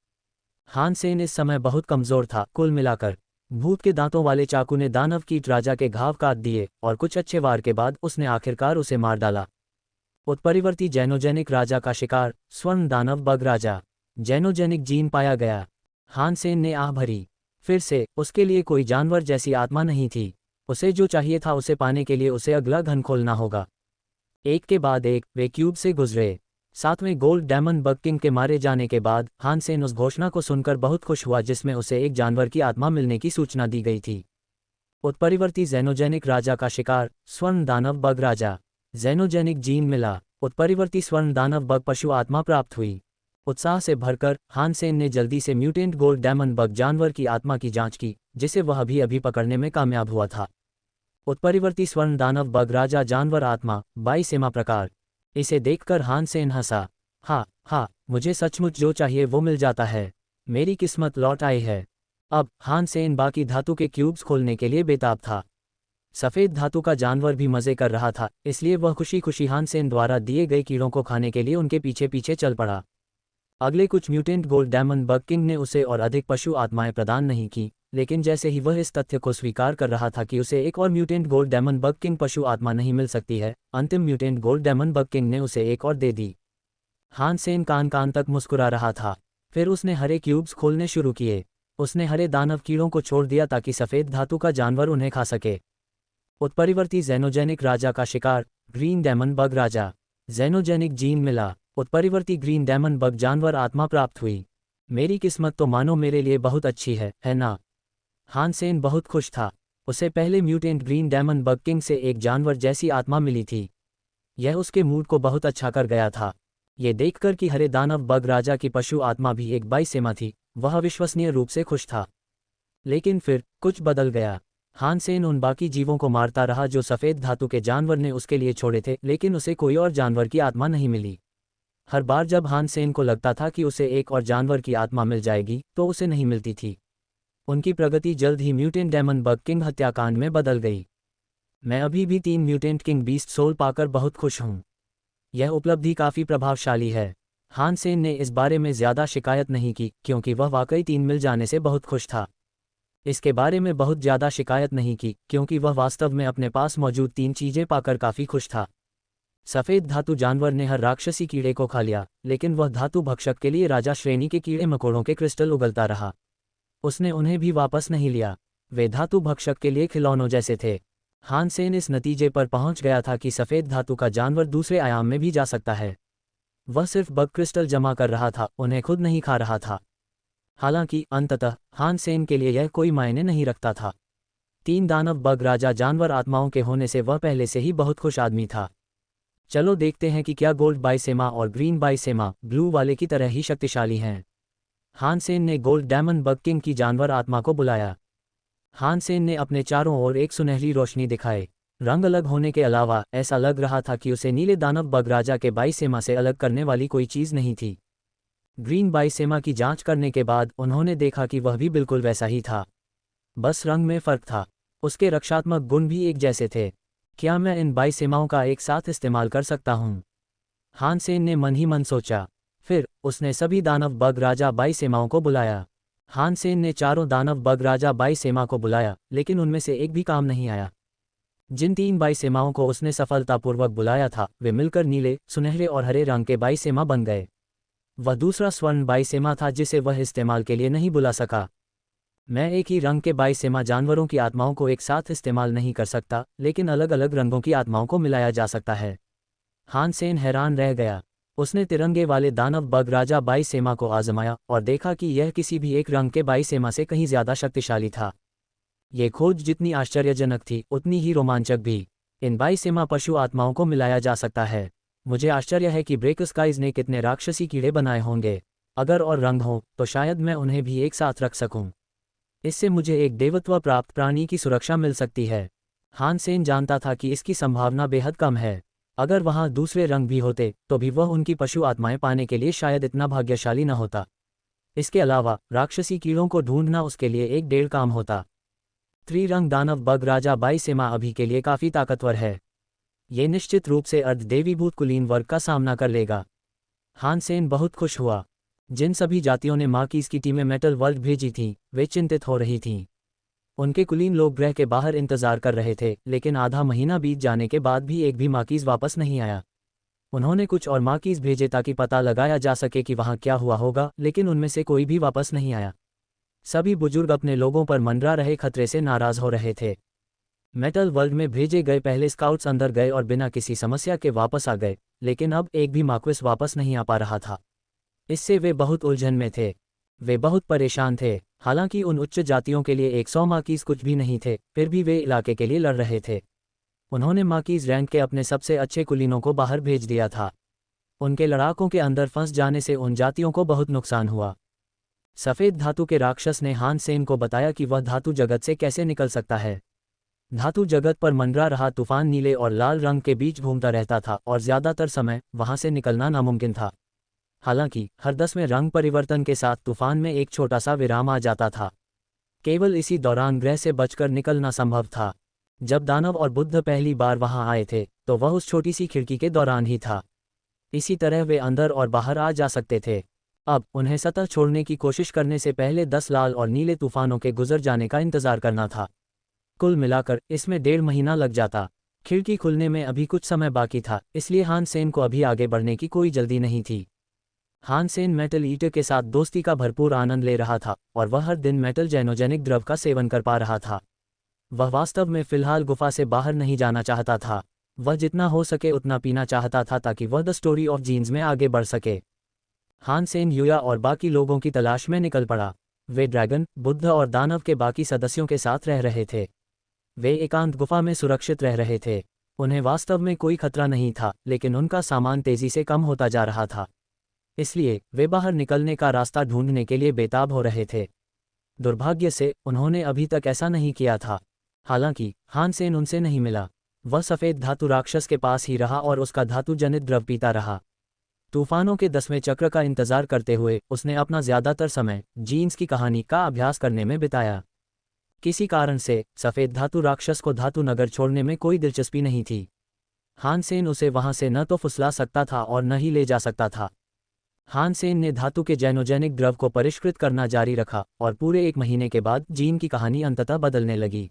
हान सेन इस समय बहुत कमज़ोर था। कुल मिलाकर भूत के दांतों वाले चाकू ने दानव कीट राजा के घाव काट दिए और कुछ अच्छे वार के बाद उसने आखिरकार उसे मार डाला। उत्परिवर्ती जैनोजेनिक राजा का शिकार, स्वर्ण दानव बग राजा। जैनोजेनिक जीन पाया गया। हान सेन ने आह भरी। फिर से उसके लिए कोई जानवर जैसी आत्मा नहीं थी। उसे जो चाहिए था उसे पाने के लिए उसे अगला घन खोलना होगा। एक के बाद एक वे क्यूब से गुजरे। सातवें गोल्ड डायमंड बग किंग के मारे जाने के बाद हान सेन उस घोषणा को सुनकर बहुत खुश हुआ जिसमें उसे एक जानवर की आत्मा मिलने की सूचना दी गई थी। उत्परिवर्ती जैनोजेनिक राजा का शिकार, स्वर्ण दानव बग राजा। जैनोजेनिक जीन मिला। उत्परिवर्ती स्वर्ण दानव बग पशु आत्मा प्राप्त हुई। उत्साह से भरकर हान सेन ने जल्दी से म्यूटेंट गोल्ड डायमंड बग जानवर की आत्मा की जांच की, जिसे वह अभी पकड़ने में कामयाब हुआ था। उत्परिवर्ती स्वर्ण दानव बग राजा जानवर आत्मा, 22 सेमा प्रकार। इसे देखकर हान सेन हंसा। हाँ, मुझे सचमुच जो चाहिए वो मिल जाता है। मेरी किस्मत लौट आई है। अब हान सेन बाकी धातु के क्यूब्स खोलने के लिए बेताब था। सफ़ेद धातु का जानवर भी मज़े कर रहा था, इसलिए वह खुशी खुशी हान सेन द्वारा दिए गए कीड़ों को खाने के लिए उनके पीछे पीछे चल पड़ा। अगले कुछ mutant gold diamond bug king ने उसे और अधिक पशु आत्माएं प्रदान नहीं की, लेकिन जैसे ही वह इस तथ्य को स्वीकार कर रहा था कि उसे एक और mutant gold diamond bug king पशु आत्मा नहीं मिल सकती है, अंतिम mutant gold diamond bug king ने उसे एक और दे दी। हान सेन कान कान तक मुस्कुरा रहा था। फिर उसने हरे क्यूब्स खोलने शुरू किए। उसने हरे दानव कीड़ों को छोड़ दिया ताकि सफ़ेद धातु का जानवर उन्हें खा सके। उत्परिवर्ती जैनोजेनिक राजा का शिकार, ग्रीन डायमंड बग राजा। जैनोजेनिक जीन मिला। उत्परिवर्ती ग्रीन डायमंड बग जानवर आत्मा प्राप्त हुई। मेरी किस्मत तो मानो मेरे लिए बहुत अच्छी है ना? हान सेन बहुत खुश था। उसे पहले mutant green diamond bug king से एक जानवर जैसी आत्मा मिली थी। यह उसके मूड को बहुत अच्छा कर गया था। ये देखकर कि हरे दानव बग राजा की पशु आत्मा भी एक 22 सेमा थी, वह अविश्वसनीय रूप से खुश था। लेकिन फिर कुछ बदल गया। हान सेन उन बाकी जीवों को मारता रहा जो सफ़ेद धातु के जानवर ने उसके लिए छोड़े थे, लेकिन उसे कोई और जानवर की आत्मा नहीं मिली। हर बार जब हान सेन को लगता था कि उसे एक और जानवर की आत्मा मिल जाएगी, तो उसे नहीं मिलती थी। उनकी प्रगति जल्द ही म्यूटेंट डायमंड बग किंग हत्याकांड में बदल गई। मैं अभी भी 3 म्यूटेंट किंग बीस्ट सोल पाकर बहुत खुश हूँ। यह उपलब्धि काफ़ी प्रभावशाली है। हान सेन ने इस बारे में ज़्यादा शिकायत नहीं की, क्योंकि वह वाकई 3 मिल जाने से बहुत खुश था। इसके बारे में बहुत ज़्यादा शिकायत नहीं की, क्योंकि वह वास्तव में अपने पास मौजूद 3 चीज़ें पाकर काफ़ी खुश था। सफ़ेद धातु जानवर ने हर राक्षसी कीड़े को खा लिया, लेकिन वह धातु भक्षक के लिए राजा श्रेणी के कीड़े मकोड़ों के क्रिस्टल उगलता रहा। उसने उन्हें भी वापस नहीं लिया। वे धातु भक्षक के लिए खिलौनों जैसे थे। हान सेन इस नतीजे पर पहुंच गया था कि सफ़ेद धातु का जानवर दूसरे आयाम में भी जा सकता है। वह सिर्फ बग क्रिस्टल जमा कर रहा था, उन्हें खुद नहीं खा रहा था। हालांकि अंततः हान सेन के लिए यह कोई मायने नहीं रखता था। 3 दानव बग राजा जानवर आत्माओं के होने से वह पहले से ही बहुत खुश आदमी था। चलो देखते हैं कि क्या गोल्ड बाइसेमा और ग्रीन बाइसेमा ब्लू वाले की तरह ही शक्तिशाली हैं। हान सेन ने गोल्ड डायमंड बग किंग की जानवर आत्मा को बुलाया। हान सेन ने अपने चारों ओर एक सुनहरी रोशनी दिखाई। रंग अलग होने के अलावा ऐसा लग रहा था कि उसे नीले दानव बग राजा के बाईसेमा से अलग करने वाली कोई चीज़ नहीं थी। ग्रीन बाईसेमा की जांच करने के बाद उन्होंने देखा कि वह भी बिल्कुल वैसा ही था, बस रंग में फ़र्क था। उसके रक्षात्मक गुण भी एक जैसे थे। क्या मैं इन बाईसेमाओं का एक साथ इस्तेमाल कर सकता हूँ? हान सेन ने मन ही मन सोचा। फिर उसने सभी दानव बग राजा बाईसेमाओं को बुलाया। हान सेन ने चारों दानव बग राजा बाईसेमा को बुलाया, लेकिन उनमें से एक भी काम नहीं आया। जिन 3 बाईसेमाओं को उसने सफलतापूर्वक बुलाया था, वे मिलकर नीले, सुनहरे और हरे रंग के बाईसेमा बन गए। वह दूसरा स्वर्ण बाईसेमा था जिसे वह इस्तेमाल के लिए नहीं बुला सका। मैं एक ही रंग के बाईसेमा जानवरों की आत्माओं को एक साथ इस्तेमाल नहीं कर सकता, लेकिन अलग अलग रंगों की आत्माओं को मिलाया जा सकता है। हान सेन हैरान रह गया। उसने तिरंगे वाले दानव बग राजा बाईसेमा को आजमाया और देखा कि यह किसी भी एक रंग के बाईसेमा से कहीं ज़्यादा शक्तिशाली था। ये खोज जितनी आश्चर्यजनक थी, उतनी ही रोमांचक भी। इन बाईसेमा पशु आत्माओं को मिलाया जा सकता है। मुझे आश्चर्य है कि ब्रेक स्काइज ने कितने राक्षसी कीड़े बनाए होंगे। अगर और रंग हो तो शायद मैं उन्हें भी एक साथ रख सकूं। इससे मुझे एक देवत्व प्राप्त प्राणी की सुरक्षा मिल सकती है। हान सेन जानता था कि इसकी संभावना बेहद कम है। अगर वहाँ दूसरे रंग भी होते तो भी वह उनकी पशु आत्माएं पाने के लिए शायद इतना भाग्यशाली न होता। इसके अलावा राक्षसी कीड़ों को ढूंढना उसके लिए एक डेढ़ काम होता। त्रिरंग दानव बग राजा बाईसेमा अभी के लिए काफ़ी ताकतवर है। ये निश्चित रूप से अर्धदेवीभूत कुलीन वर्ग का सामना कर लेगा। हान सेन बहुत खुश हुआ। जिन सभी जातियों ने मार्कीज की टीमें मेटल वर्ल्ड भेजी थीं, वे चिंतित हो रही थीं। उनके कुलीन लोग ग्रह के बाहर इंतजार कर रहे थे, लेकिन आधा महीना बीत जाने के बाद भी एक भी मार्कीज वापस नहीं आया। उन्होंने कुछ और मार्कीज भेजे ताकि पता लगाया जा सके कि वहाँ क्या हुआ होगा, लेकिन उनमें से कोई भी वापस नहीं आया। सभी बुजुर्ग अपने लोगों पर मंडरा रहे खतरे से नाराज हो रहे थे। मेटल वर्ल्ड में भेजे गए पहले स्काउट्स अंदर गए और बिना किसी समस्या के वापस आ गए, लेकिन अब एक भी मार्क्विस वापस नहीं आ पा रहा था। इससे वे बहुत उलझन में थे। वे बहुत परेशान थे। हालांकि उन उच्च जातियों के लिए 100 मार्कीज कुछ भी नहीं थे, फिर भी वे इलाके के लिए लड़ रहे थे। उन्होंने मार्कीज रैंक के अपने सबसे अच्छे कुलीनों को बाहर भेज दिया था। उनके लड़ाकों के अंदर फंस जाने से उन जातियों को बहुत नुकसान हुआ। सफ़ेद धातु के राक्षस ने हान सेन को बताया कि वह धातु जगत से कैसे निकल सकता है। धातु जगत पर मंडरा रहा तूफान नीले और लाल रंग के बीच घूमता रहता था और ज़्यादातर समय वहाँ से निकलना नामुमकिन था। हालांकि हर 10वें रंग परिवर्तन के साथ तूफान में एक छोटा सा विराम आ जाता था। केवल इसी दौरान ग्रह से बचकर निकलना संभव था। जब दानव और बुद्ध पहली बार वहां आए थे तो वह उस छोटी सी खिड़की के दौरान ही था। इसी तरह वे अंदर और बाहर आ जा सकते थे। अब उन्हें सतह छोड़ने की कोशिश करने से पहले 10 लाल और नीले तूफानों के गुजर जाने का इंतजार करना था। कुल मिलाकर इसमें 1.5 महीना लग जाता। खिड़की खुलने में अभी कुछ समय बाकी था, इसलिए हान सेन को अभी आगे बढ़ने की कोई जल्दी नहीं थी। हान सेन मेटल ईटर के साथ दोस्ती का भरपूर आनंद ले रहा था और वह हर दिन मेटल जैनोजेनिक द्रव का सेवन कर पा रहा था। वह वास्तव में फिलहाल गुफा से बाहर नहीं जाना चाहता था। वह जितना हो सके उतना पीना चाहता था ताकि वह द स्टोरी ऑफ जीन्स में आगे बढ़ सके। हान सेन यूया और बाकी लोगों की तलाश में निकल पड़ा। वे ड्रैगन, बुद्ध और दानव के बाकी सदस्यों के साथ रह रहे थे। वे एकांत गुफा में सुरक्षित रह रहे थे। उन्हें वास्तव में कोई खतरा नहीं था, लेकिन उनका सामान तेजी से कम होता जा रहा था। इसलिए वे बाहर निकलने का रास्ता ढूंढने के लिए बेताब हो रहे थे। दुर्भाग्य से उन्होंने अभी तक ऐसा नहीं किया था। हालांकि हान सेन उनसे नहीं मिला। वह सफ़ेद धातु राक्षस के पास ही रहा और उसका धातु जनित द्रव पीता रहा। तूफानों के 10वें चक्र का इंतजार करते हुए उसने अपना ज़्यादातर समय जीन्स की कहानी का अभ्यास करने में बिताया। किसी कारण से सफ़ेद धातु राक्षस को धातु नगर छोड़ने में कोई दिलचस्पी नहीं थी। हान सेन उसे वहां से न तो फुसला सकता था और न ही ले जा सकता था। हान सेन ने धातु के जैनोजेनिक द्रव को परिष्कृत करना जारी रखा और पूरे 1 महीने के बाद जीन की कहानी अंततः बदलने लगी।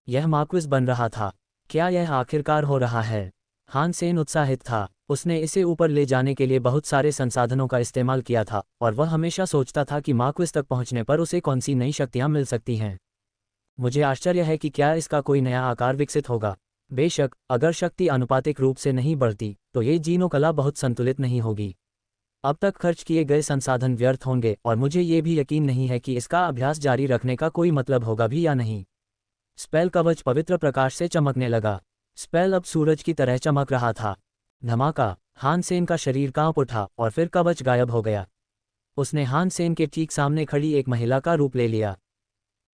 यह मार्क्विस बन रहा था। क्या यह आखिरकार हो रहा है? हान सेन उत्साहित था। उसने इसे ऊपर ले जाने के लिए बहुत सारे संसाधनों का इस्तेमाल किया था और वह हमेशा सोचता था कि मार्क्विस तक पहुंचने पर उसे कौन सी नई शक्तियां मिल सकती हैं। मुझे आश्चर्य है कि क्या इसका कोई नया आकार विकसित होगा। बेशक अगर शक्ति आनुपातिक रूप से नहीं बढ़ती तो ये जीनों कला बहुत संतुलित नहीं होगी। अब तक खर्च किए गए संसाधन व्यर्थ होंगे और मुझे ये भी यकीन नहीं है कि इसका अभ्यास जारी रखने का कोई मतलब होगा भी या नहीं। स्पेल कवच पवित्र प्रकाश से चमकने लगा। स्पेल अब सूरज की तरह चमक रहा था। धमाका! हान सेन का शरीर कांप उठा और फिर कवच गायब हो गया। उसने हान सेन के ठीक सामने खड़ी एक महिला का रूप ले लिया।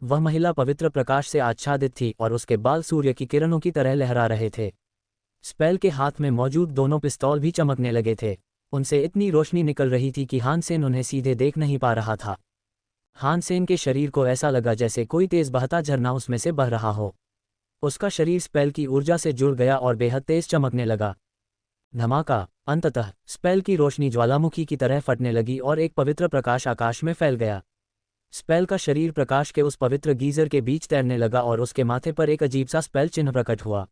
वह महिला पवित्र प्रकाश से आच्छादित थी और उसके बाल सूर्य की किरणों की तरह लहरा रहे थे। स्पेल के हाथ में मौजूद दोनों पिस्तौल भी चमकने लगे थे। उनसे इतनी रोशनी निकल रही थी कि हानसेन उन्हें सीधे देख नहीं पा रहा था। हानसेन के शरीर को ऐसा लगा जैसे कोई तेज बहता झरना उसमें से बह रहा हो। उसका शरीर स्पेल की ऊर्जा से जुड़ गया और बेहद तेज चमकने लगा। धमाका! अंततः स्पेल की रोशनी ज्वालामुखी की तरह फटने लगी और एक पवित्र प्रकाश आकाश में फैल गया। स्पेल का शरीर प्रकाश के उस पवित्र गीजर के बीच तैरने लगा और उसके माथे पर एक अजीब सा स्पेल चिन्ह प्रकट हुआ।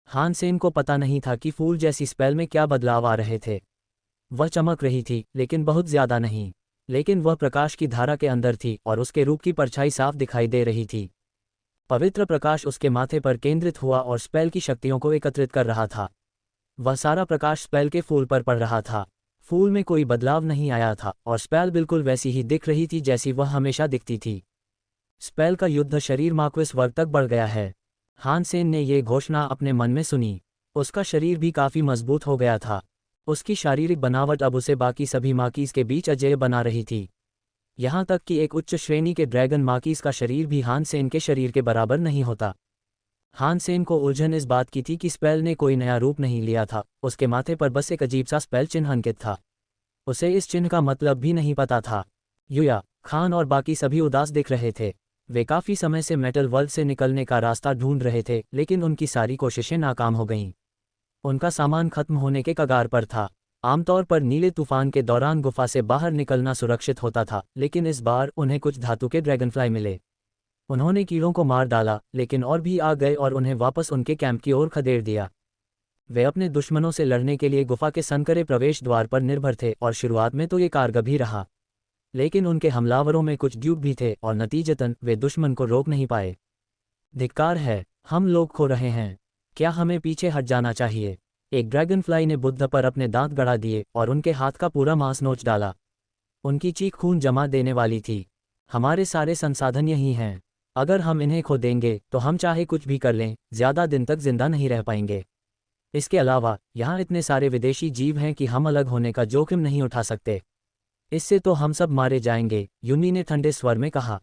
हानसेन को पता नहीं था कि फूल जैसी स्पेल में क्या बदलाव आ रहे थे। वह चमक रही थी, लेकिन बहुत ज्यादा नहीं। लेकिन वह प्रकाश की धारा के अंदर थी और उसके रूप की परछाई साफ दिखाई दे रही थी। पवित्र प्रकाश उसके माथे पर केंद्रित हुआ और स्पेल की शक्तियों को एकत्रित कर रहा था। वह सारा प्रकाश स्पेल के फूल पर पड़ रहा था। फूल में कोई बदलाव नहीं आया था और स्पेल बिल्कुल वैसी ही दिख रही थी जैसी वह हमेशा दिखती थी। स्पेल का युद्ध शरीर मार्क्विस वर्ग तक बढ़ गया है। हानसेन ने ये घोषणा अपने मन में सुनी। उसका शरीर भी काफी मजबूत हो गया था। उसकी शारीरिक बनावट अब उसे बाकी सभी मार्कीज के बीच अजेय बना रही थी। यहाँ तक कि एक उच्च श्रेणी के ड्रैगन मार्कीज का शरीर भी हानसेन के शरीर के बराबर नहीं होता। हानसेन को उलझन इस बात की थी कि स्पेल ने कोई नया रूप नहीं लिया था, उसके माथे पर बस एक अजीब सा स्पेल चिन्ह अंकित था। उसे इस चिन्ह का मतलब भी नहीं पता था। युया, खान और बाकी सभी उदास दिख रहे थे। वे काफी समय से मेटल वर्ल्ड से निकलने का रास्ता ढूंढ रहे थे, लेकिन उनकी सारी कोशिशें नाकाम हो गईं। उनका सामान खत्म होने के कगार पर था। आमतौर पर नीले तूफान के दौरान गुफा से बाहर निकलना सुरक्षित होता था, लेकिन इस बार उन्हें कुछ धातु के ड्रैगनफ्लाई मिले। उन्होंने कीड़ों को मार डाला, लेकिन और भी आ गए और उन्हें वापस उनके कैंप की ओर खदेड़ दिया। वे अपने दुश्मनों से लड़ने के लिए गुफा के संकरे प्रवेश द्वार पर निर्भर थे और शुरुआत में तो ये कारगर भी रहा। लेकिन उनके हमलावरों में कुछ ड्यूब भी थे और नतीजतन वे दुश्मन को रोक नहीं पाए। धिक्कार है, हम लोग खो रहे हैं। क्या हमें पीछे हट जाना चाहिए? एक ड्रैगनफ्लाई ने बुद्ध पर अपने दांत गड़ा दिए और उनके हाथ का पूरा मांस नोच डाला। उनकी चीख खून जमा देने वाली थी। हमारे सारे संसाधन यही हैं। अगर हम इन्हें खो देंगे तो हम चाहे कुछ भी कर लें, ज्यादा दिन तक जिंदा नहीं रह पाएंगे। इसके अलावा यहाँ इतने सारे विदेशी जीव हैं कि हम अलग होने का जोखिम नहीं उठा सकते। इससे तो हम सब मारे जाएंगे, युनी ने ठंडे स्वर में कहा।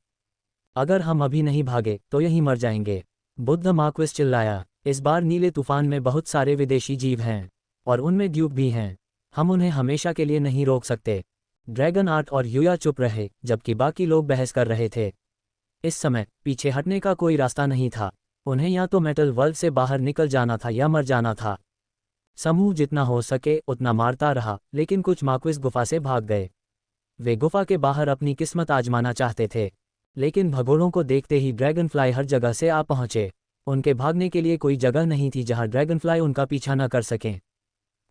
अगर हम अभी नहीं भागे तो यहीं मर जाएंगे, बुद्ध मार्क्विस चिल्लाया। इस बार नीले तूफान में बहुत सारे विदेशी जीव हैं और उनमें ड्यूब भी हैं। हम उन्हें हमेशा के लिए नहीं रोक सकते। ड्रैगन आर्ट और युया चुप रहे जबकि बाकी लोग बहस कर रहे थे। इस समय पीछे हटने का कोई रास्ता नहीं था। उन्हें या तो मेटल वर्ल्ड से बाहर निकल जाना था या मर जाना था। समूह जितना हो सके उतना मारता रहा, लेकिन कुछ मार्क्विस गुफा से भाग गए। वे गुफा के बाहर अपनी किस्मत आजमाना चाहते थे, लेकिन भगोड़ों को देखते ही ड्रैगनफ्लाई हर जगह से आ पहुंचे। उनके भागने के लिए कोई जगह नहीं थी जहां ड्रैगनफ्लाई उनका पीछा न कर सकें।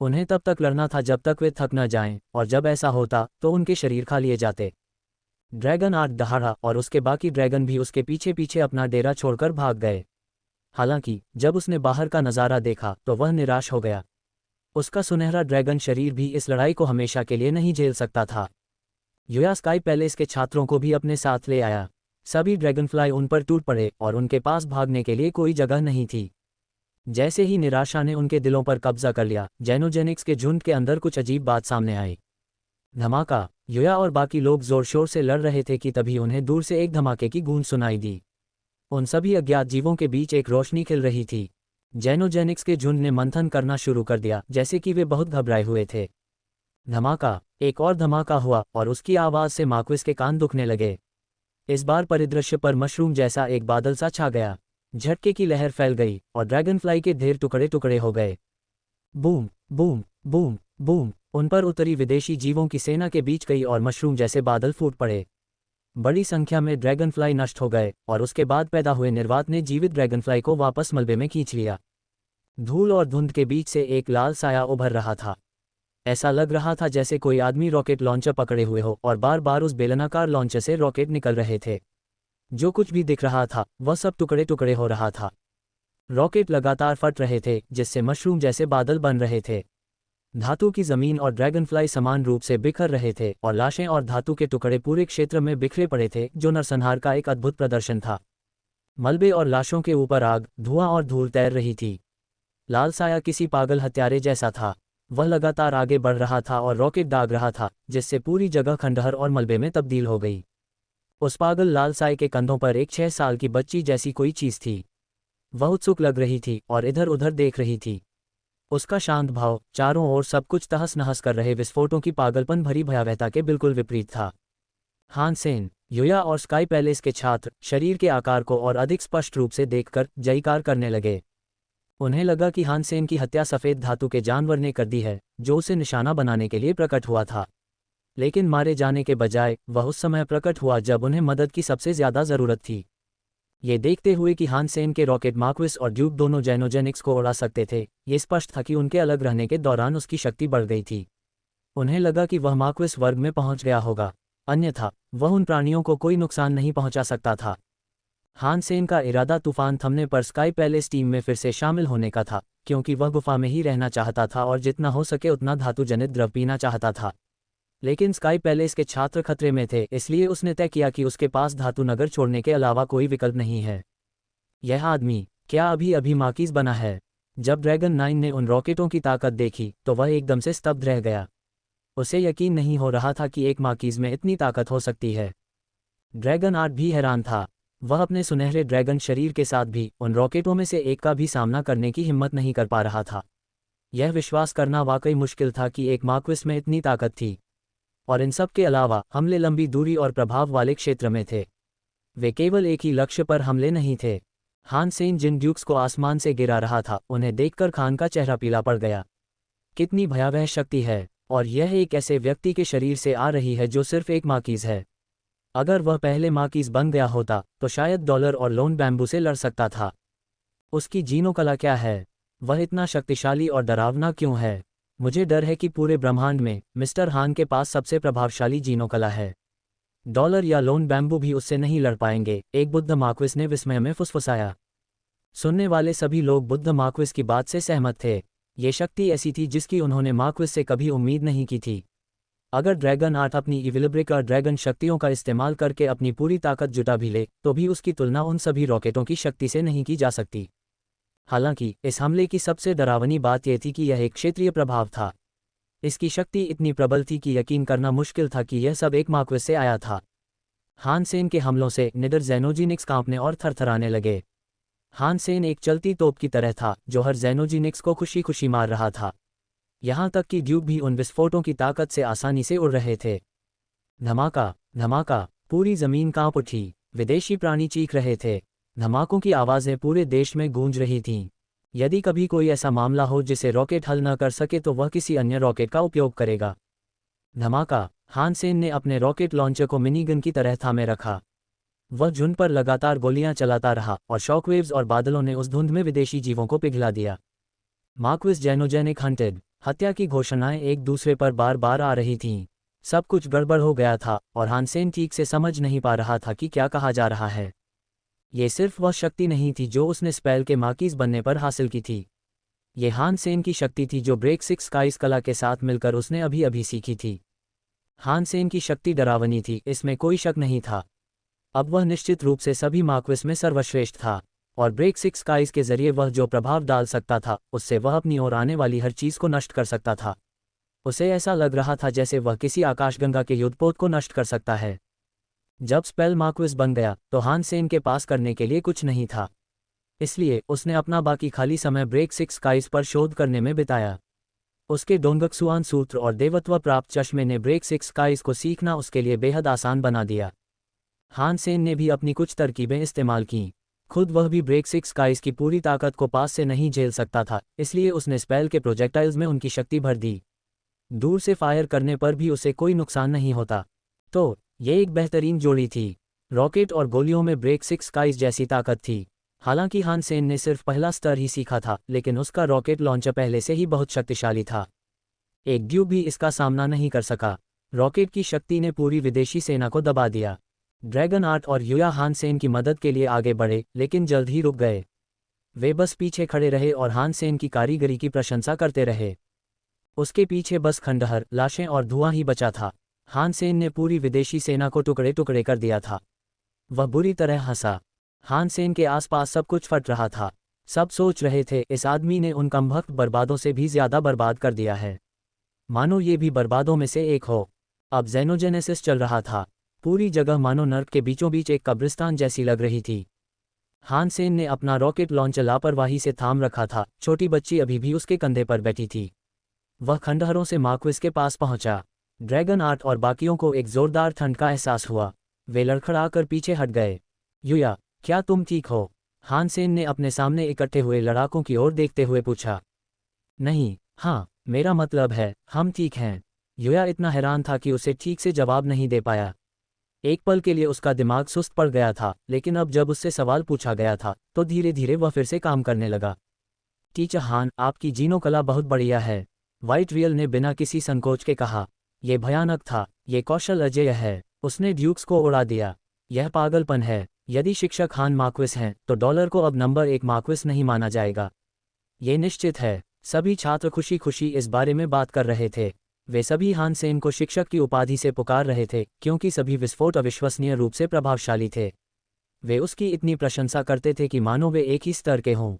उन्हें तब तक लड़ना था जब तक वे थक न जाएं, और जब ऐसा होता तो उनके शरीर खा लिए जाते। ड्रैगन आर्ट दहाड़ा और उसके बाकी ड्रैगन भी उसके पीछे पीछे अपना डेरा छोड़कर भाग गए। हालांकि जब उसने बाहर का नज़ारा देखा तो वह निराश हो गया। उसका सुनहरा ड्रैगन शरीर भी इस लड़ाई को हमेशा के लिए नहीं झेल सकता था। युया स्काई पैलेस के छात्रों को भी अपने साथ ले आया। सभी ड्रैगनफ्लाई उन पर टूट पड़े और उनके पास भागने के लिए कोई जगह नहीं थी। जैसे ही निराशा ने उनके दिलों पर कब्जा कर लिया, जेनोजेनिक्स के झुंड के अंदर कुछ अजीब बात सामने आई। धमाका! युया और बाकी लोग जोर शोर से लड़ रहे थे कि तभी उन्हें दूर से एक धमाके की गूंज सुनाई दी। उन सभी अज्ञात जीवों के बीच एक रोशनी खिल रही थी। जेनोजेनिक्स के झुंड ने मंथन करना शुरू कर दिया, जैसे कि वे बहुत घबराए हुए थे। धमाका! एक और धमाका हुआ और उसकी आवाज़ से मार्क्विस के कान दुखने लगे। इस बार परिदृश्य पर मशरूम जैसा एक बादल सा छा गया। झटके की लहर फैल गई और ड्रैगनफ्लाई के ढेर टुकड़े टुकड़े हो गए। Boom boom boom boom! उन पर उतरी विदेशी जीवों की सेना के बीच कई और मशरूम जैसे बादल फूट पड़े। बड़ी संख्या में ड्रैगनफ्लाई नष्ट हो गए और उसके बाद पैदा हुए निर्वात ने जीवित ड्रैगनफ्लाई को वापस मलबे में खींच लिया। धूल और धुंध के बीच से एक लाल साया उभर रहा था। ऐसा लग रहा था जैसे कोई आदमी रॉकेट लॉन्चर पकड़े हुए हो और बार बार उस बेलनाकार लॉन्चर से रॉकेट निकल रहे थे। जो कुछ भी दिख रहा था वह सब टुकड़े टुकड़े हो रहा था। रॉकेट लगातार फट रहे थे जिससे मशरूम जैसे बादल बन रहे थे। धातु की जमीन और ड्रैगनफ्लाई समान रूप से बिखर रहे थे और लाशें और धातु के टुकड़े पूरे क्षेत्र में बिखरे पड़े थे, जो नरसंहार का एक अद्भुत प्रदर्शन था। मलबे और लाशों के ऊपर आग, धुआं और धूल तैर रही थी। लाल साया किसी पागल हत्यारे जैसा था। वह लगातार आगे बढ़ रहा था और रॉकेट दाग रहा था, जिससे पूरी जगह खंडहर और मलबे में तब्दील हो गई। उस पागल लाल साई के कंधों पर एक 6 साल की बच्ची जैसी कोई चीज थी। वह उत्सुक लग रही थी और इधर उधर देख रही थी। उसका शांत भाव चारों ओर सब कुछ तहस नहस कर रहे विस्फोटों की पागलपन भरी भयावहता के बिल्कुल विपरीत था। हान सेन, युया और स्काई पैलेस के छात्र शरीर के आकार को और अधिक स्पष्ट रूप से देखकर जयकार करने लगे। उन्हें लगा कि हान सेन की हत्या सफ़ेद धातु के जानवर ने कर दी है, जो उसे निशाना बनाने के लिए प्रकट हुआ था। लेकिन मारे जाने के बजाय वह उस समय प्रकट हुआ जब उन्हें मदद की सबसे ज़्यादा ज़रूरत थी। ये देखते हुए कि हान सेन के रॉकेट मार्क्विस और ड्यूक दोनों जेनोजेनिक्स को उड़ा सकते थे, ये स्पष्ट था कि उनके अलग रहने के दौरान उसकी शक्ति बढ़ गई थी। उन्हें लगा कि वह मार्क्विस वर्ग में पहुंच गया होगा, अन्यथा वह उन प्राणियों को कोई नुकसान नहीं पहुंचा सकता था। हान सेन का इरादा तूफान थमने पर स्काई पैलेस टीम में फिर से शामिल होने का था, क्योंकि वह गुफा में ही रहना चाहता था और जितना हो सके उतना धातु जनित द्रव पीना चाहता था। लेकिन स्काई पैलेस के छात्र खतरे में थे, इसलिए उसने तय किया कि उसके पास धातु नगर छोड़ने के अलावा कोई विकल्प नहीं है। यह आदमी क्या अभी अभी मार्कीज बना है? जब ड्रैगन 9 ने उन रॉकेटों की ताकत देखी तो वह एकदम से स्तब्ध रह गया। उसे यकीन नहीं हो रहा था कि एक मार्कीज में इतनी ताकत हो सकती है। ड्रैगन 8 भी हैरान था। वह अपने सुनहरे ड्रैगन शरीर के साथ भी उन रॉकेटों में से एक का भी सामना करने की हिम्मत नहीं कर पा रहा था। यह विश्वास करना वाकई मुश्किल था कि एक मार्क्विस में इतनी ताकत थी। और इन सब के अलावा हमले लंबी दूरी और प्रभाव वाले क्षेत्र में थे। वे केवल एक ही लक्ष्य पर हमले नहीं थे। हान सेन जिन ड्यूक्स को आसमान से गिरा रहा था, उन्हें देखकर खान का चेहरा पीला पड़ गया। कितनी भयावह शक्ति है, और यह एक ऐसे व्यक्ति के शरीर से आ रही है जो सिर्फ एक मार्कीज है। अगर वह पहले मार्कीज बन गया होता तो शायद डॉलर और लोन बैम्बू से लड़ सकता था। उसकी जीनोकला क्या है? वह इतना शक्तिशाली और डरावना क्यों है? मुझे डर है कि पूरे ब्रह्मांड में मिस्टर हान के पास सबसे प्रभावशाली जीनोकला है। डॉलर या लोन बैम्बू भी उससे नहीं लड़ पाएंगे, एक बुद्ध मार्क्विस ने विस्मय में फुसफुसाया। सुनने वाले सभी लोग बुद्ध मार्क्विस की बात से सहमत थे। ये शक्ति ऐसी थी जिसकी उन्होंने मार्क्विस से कभी उम्मीद नहीं की थी। अगर ड्रैगन 8 अपनी इविलिब्रिका ड्रैगन शक्तियों का इस्तेमाल करके अपनी पूरी ताकत जुटा भी ले तो भी उसकी तुलना उन सभी रॉकेटों की शक्ति से नहीं की जा सकती। हालांकि इस हमले की सबसे डरावनी बात यह थी कि यह एक क्षेत्रीय प्रभाव था। इसकी शक्ति इतनी प्रबल थी कि यकीन करना मुश्किल था कि यह सब एक मार्क्विस से आया था। हान सेन के हमलों से निडर जेनोजिनिक्स कांपने और थरथराने लगे। हान सेन एक चलती तोप की तरह था जो हर जेनोजिनिक्स को खुशी खुशी मार रहा था। यहाँ तक कि ड्यूक भी उन विस्फोटों की ताकत से आसानी से उड़ रहे थे। धमाका धमाका, पूरी जमीन कांप उठी। विदेशी प्राणी चीख रहे थे। धमाकों की आवाज़ें पूरे देश में गूंज रही थीं। यदि कभी कोई ऐसा मामला हो जिसे रॉकेट हल न कर सके तो वह किसी अन्य रॉकेट का उपयोग करेगा। धमाका। हान सेन ने अपने रॉकेट लॉन्चर को मिनीगन की तरह थामे रखा। वह झुंड पर लगातार गोलियां चलाता रहा और शॉकवेव्स और बादलों ने उस धुंध में विदेशी जीवों को पिघला दिया। मार्क्विस जेनोजेनिक हंटेड। हत्या की घोषणाएं एक दूसरे पर बार बार आ रही थीं। सब कुछ गड़बड़ हो गया था और हान सेन ठीक से समझ नहीं पा रहा था कि क्या कहा जा रहा है। ये सिर्फ वह शक्ति नहीं थी जो उसने स्पेल के मार्कीज बनने पर हासिल की थी। ये हान सेन की शक्ति थी जो ब्रेक 6 स्काइज कला के साथ मिलकर उसने अभी अभी सीखी थी। हान सेन की शक्ति डरावनी थी, इसमें कोई शक नहीं था। अब वह निश्चित रूप से सभी मार्क्विस में सर्वश्रेष्ठ था, और ब्रेक 6 स्काइज के जरिए वह जो प्रभाव डाल सकता था उससे वह अपनी ओर आने वाली हर चीज़ को नष्ट कर सकता था। उसे ऐसा लग रहा था जैसे वह किसी आकाशगंगा के युद्धपोत को नष्ट कर सकता है। जब स्पेल मार्क्विस बन गया तो हान सेन के पास करने के लिए कुछ नहीं था, इसलिए उसने अपना बाकी खाली समय ब्रेक 6 स्काइज पर शोध करने में बिताया। उसके डोंगक्सुआन सूत्र और देवत्व प्राप्त चश्मे ने ब्रेक 6 स्काइज को सीखना उसके लिए बेहद आसान बना दिया। हान सेन ने भी अपनी कुछ तरकीबें इस्तेमाल कीं। खुद वह भी ब्रेक 6 स्काइज की पूरी ताकत को पास से नहीं झेल सकता था, इसलिए उसने स्पेल के प्रोजेक्टाइल्स में उनकी शक्ति भर दी। दूर से फायर करने पर भी उसे कोई नुकसान नहीं होता। तो ये एक बेहतरीन जोड़ी थी। रॉकेट और गोलियों में ब्रेक 6 स्काइज जैसी ताकत थी। हालांकि हान सेन ने सिर्फ पहला स्तर ही सीखा था, लेकिन उसका रॉकेट लॉन्चर पहले से ही बहुत शक्तिशाली था। एक ड्यूक भी इसका सामना नहीं कर सका। रॉकेट की शक्ति ने पूरी विदेशी सेना को दबा दिया। ड्रैगन 8 और युया हान सेन की मदद के लिए आगे बढ़े, लेकिन जल्द ही रुक गए। वे बस पीछे खड़े रहे और हान सेन की कारीगरी की प्रशंसा करते रहे। उसके पीछे बस खंडहर, लाशें और धुआं ही बचा था। हान सेन ने पूरी विदेशी सेना को टुकड़े टुकड़े कर दिया था। वह बुरी तरह हंसा। हान सेन के आसपास सब कुछ फट रहा था। सब सोच रहे थे, इस आदमी ने उन कमबख्त बर्बादों से भी ज्यादा बर्बाद कर दिया है। मानो ये भी बर्बादों में से एक हो। अब जेनोजेनेसिस चल रहा था। पूरी जगह मानो नर्क के बीचों बीच एक कब्रिस्तान जैसी लग रही थी। हान सेन ने अपना रॉकेट लॉन्चर लापरवाही से थाम रखा था, छोटी बच्ची अभी भी उसके कंधे पर बैठी थी। वह खंडहरों से मार्क्विस के पास पहुंचा। ड्रैगन आर्ट और बाकियों को एक जोरदार ठंड का एहसास हुआ। वे लड़खड़ाकर पीछे हट गए। युया, क्या तुम ठीक हो? हान सेन ने अपने सामने इकट्ठे हुए लड़ाकों की ओर देखते हुए पूछा। नहीं, हाँ, मेरा मतलब है, हम ठीक हैं। युया इतना हैरान था कि उसे ठीक से जवाब नहीं दे पाया। एक पल के लिए उसका दिमाग सुस्त पड़ गया था, लेकिन अब जब उससे सवाल पूछा गया था तो धीरे धीरे वह फिर से काम करने लगा। टीचर हान, आपकी जीनोकला बहुत बढ़िया है, व्हाइट रियल ने बिना किसी संकोच के कहा। यह भयानक था, ये कौशल अजेय है, उसने ड्यूक्स को उड़ा दिया। यह पागलपन है। यदि शिक्षक हान मार्क्विस हैं तो डॉलर को अब नंबर 1 मार्क्विस नहीं माना जाएगा। ये निश्चित है। सभी छात्र खुशी खुशी इस बारे में बात कर रहे थे। वे सभी हान सेन को शिक्षक की उपाधि से पुकार रहे थे क्योंकि सभी विस्फोट अविश्वसनीय रूप से प्रभावशाली थे। वे उसकी इतनी प्रशंसा करते थे कि मानो वे एक ही स्तर के हों।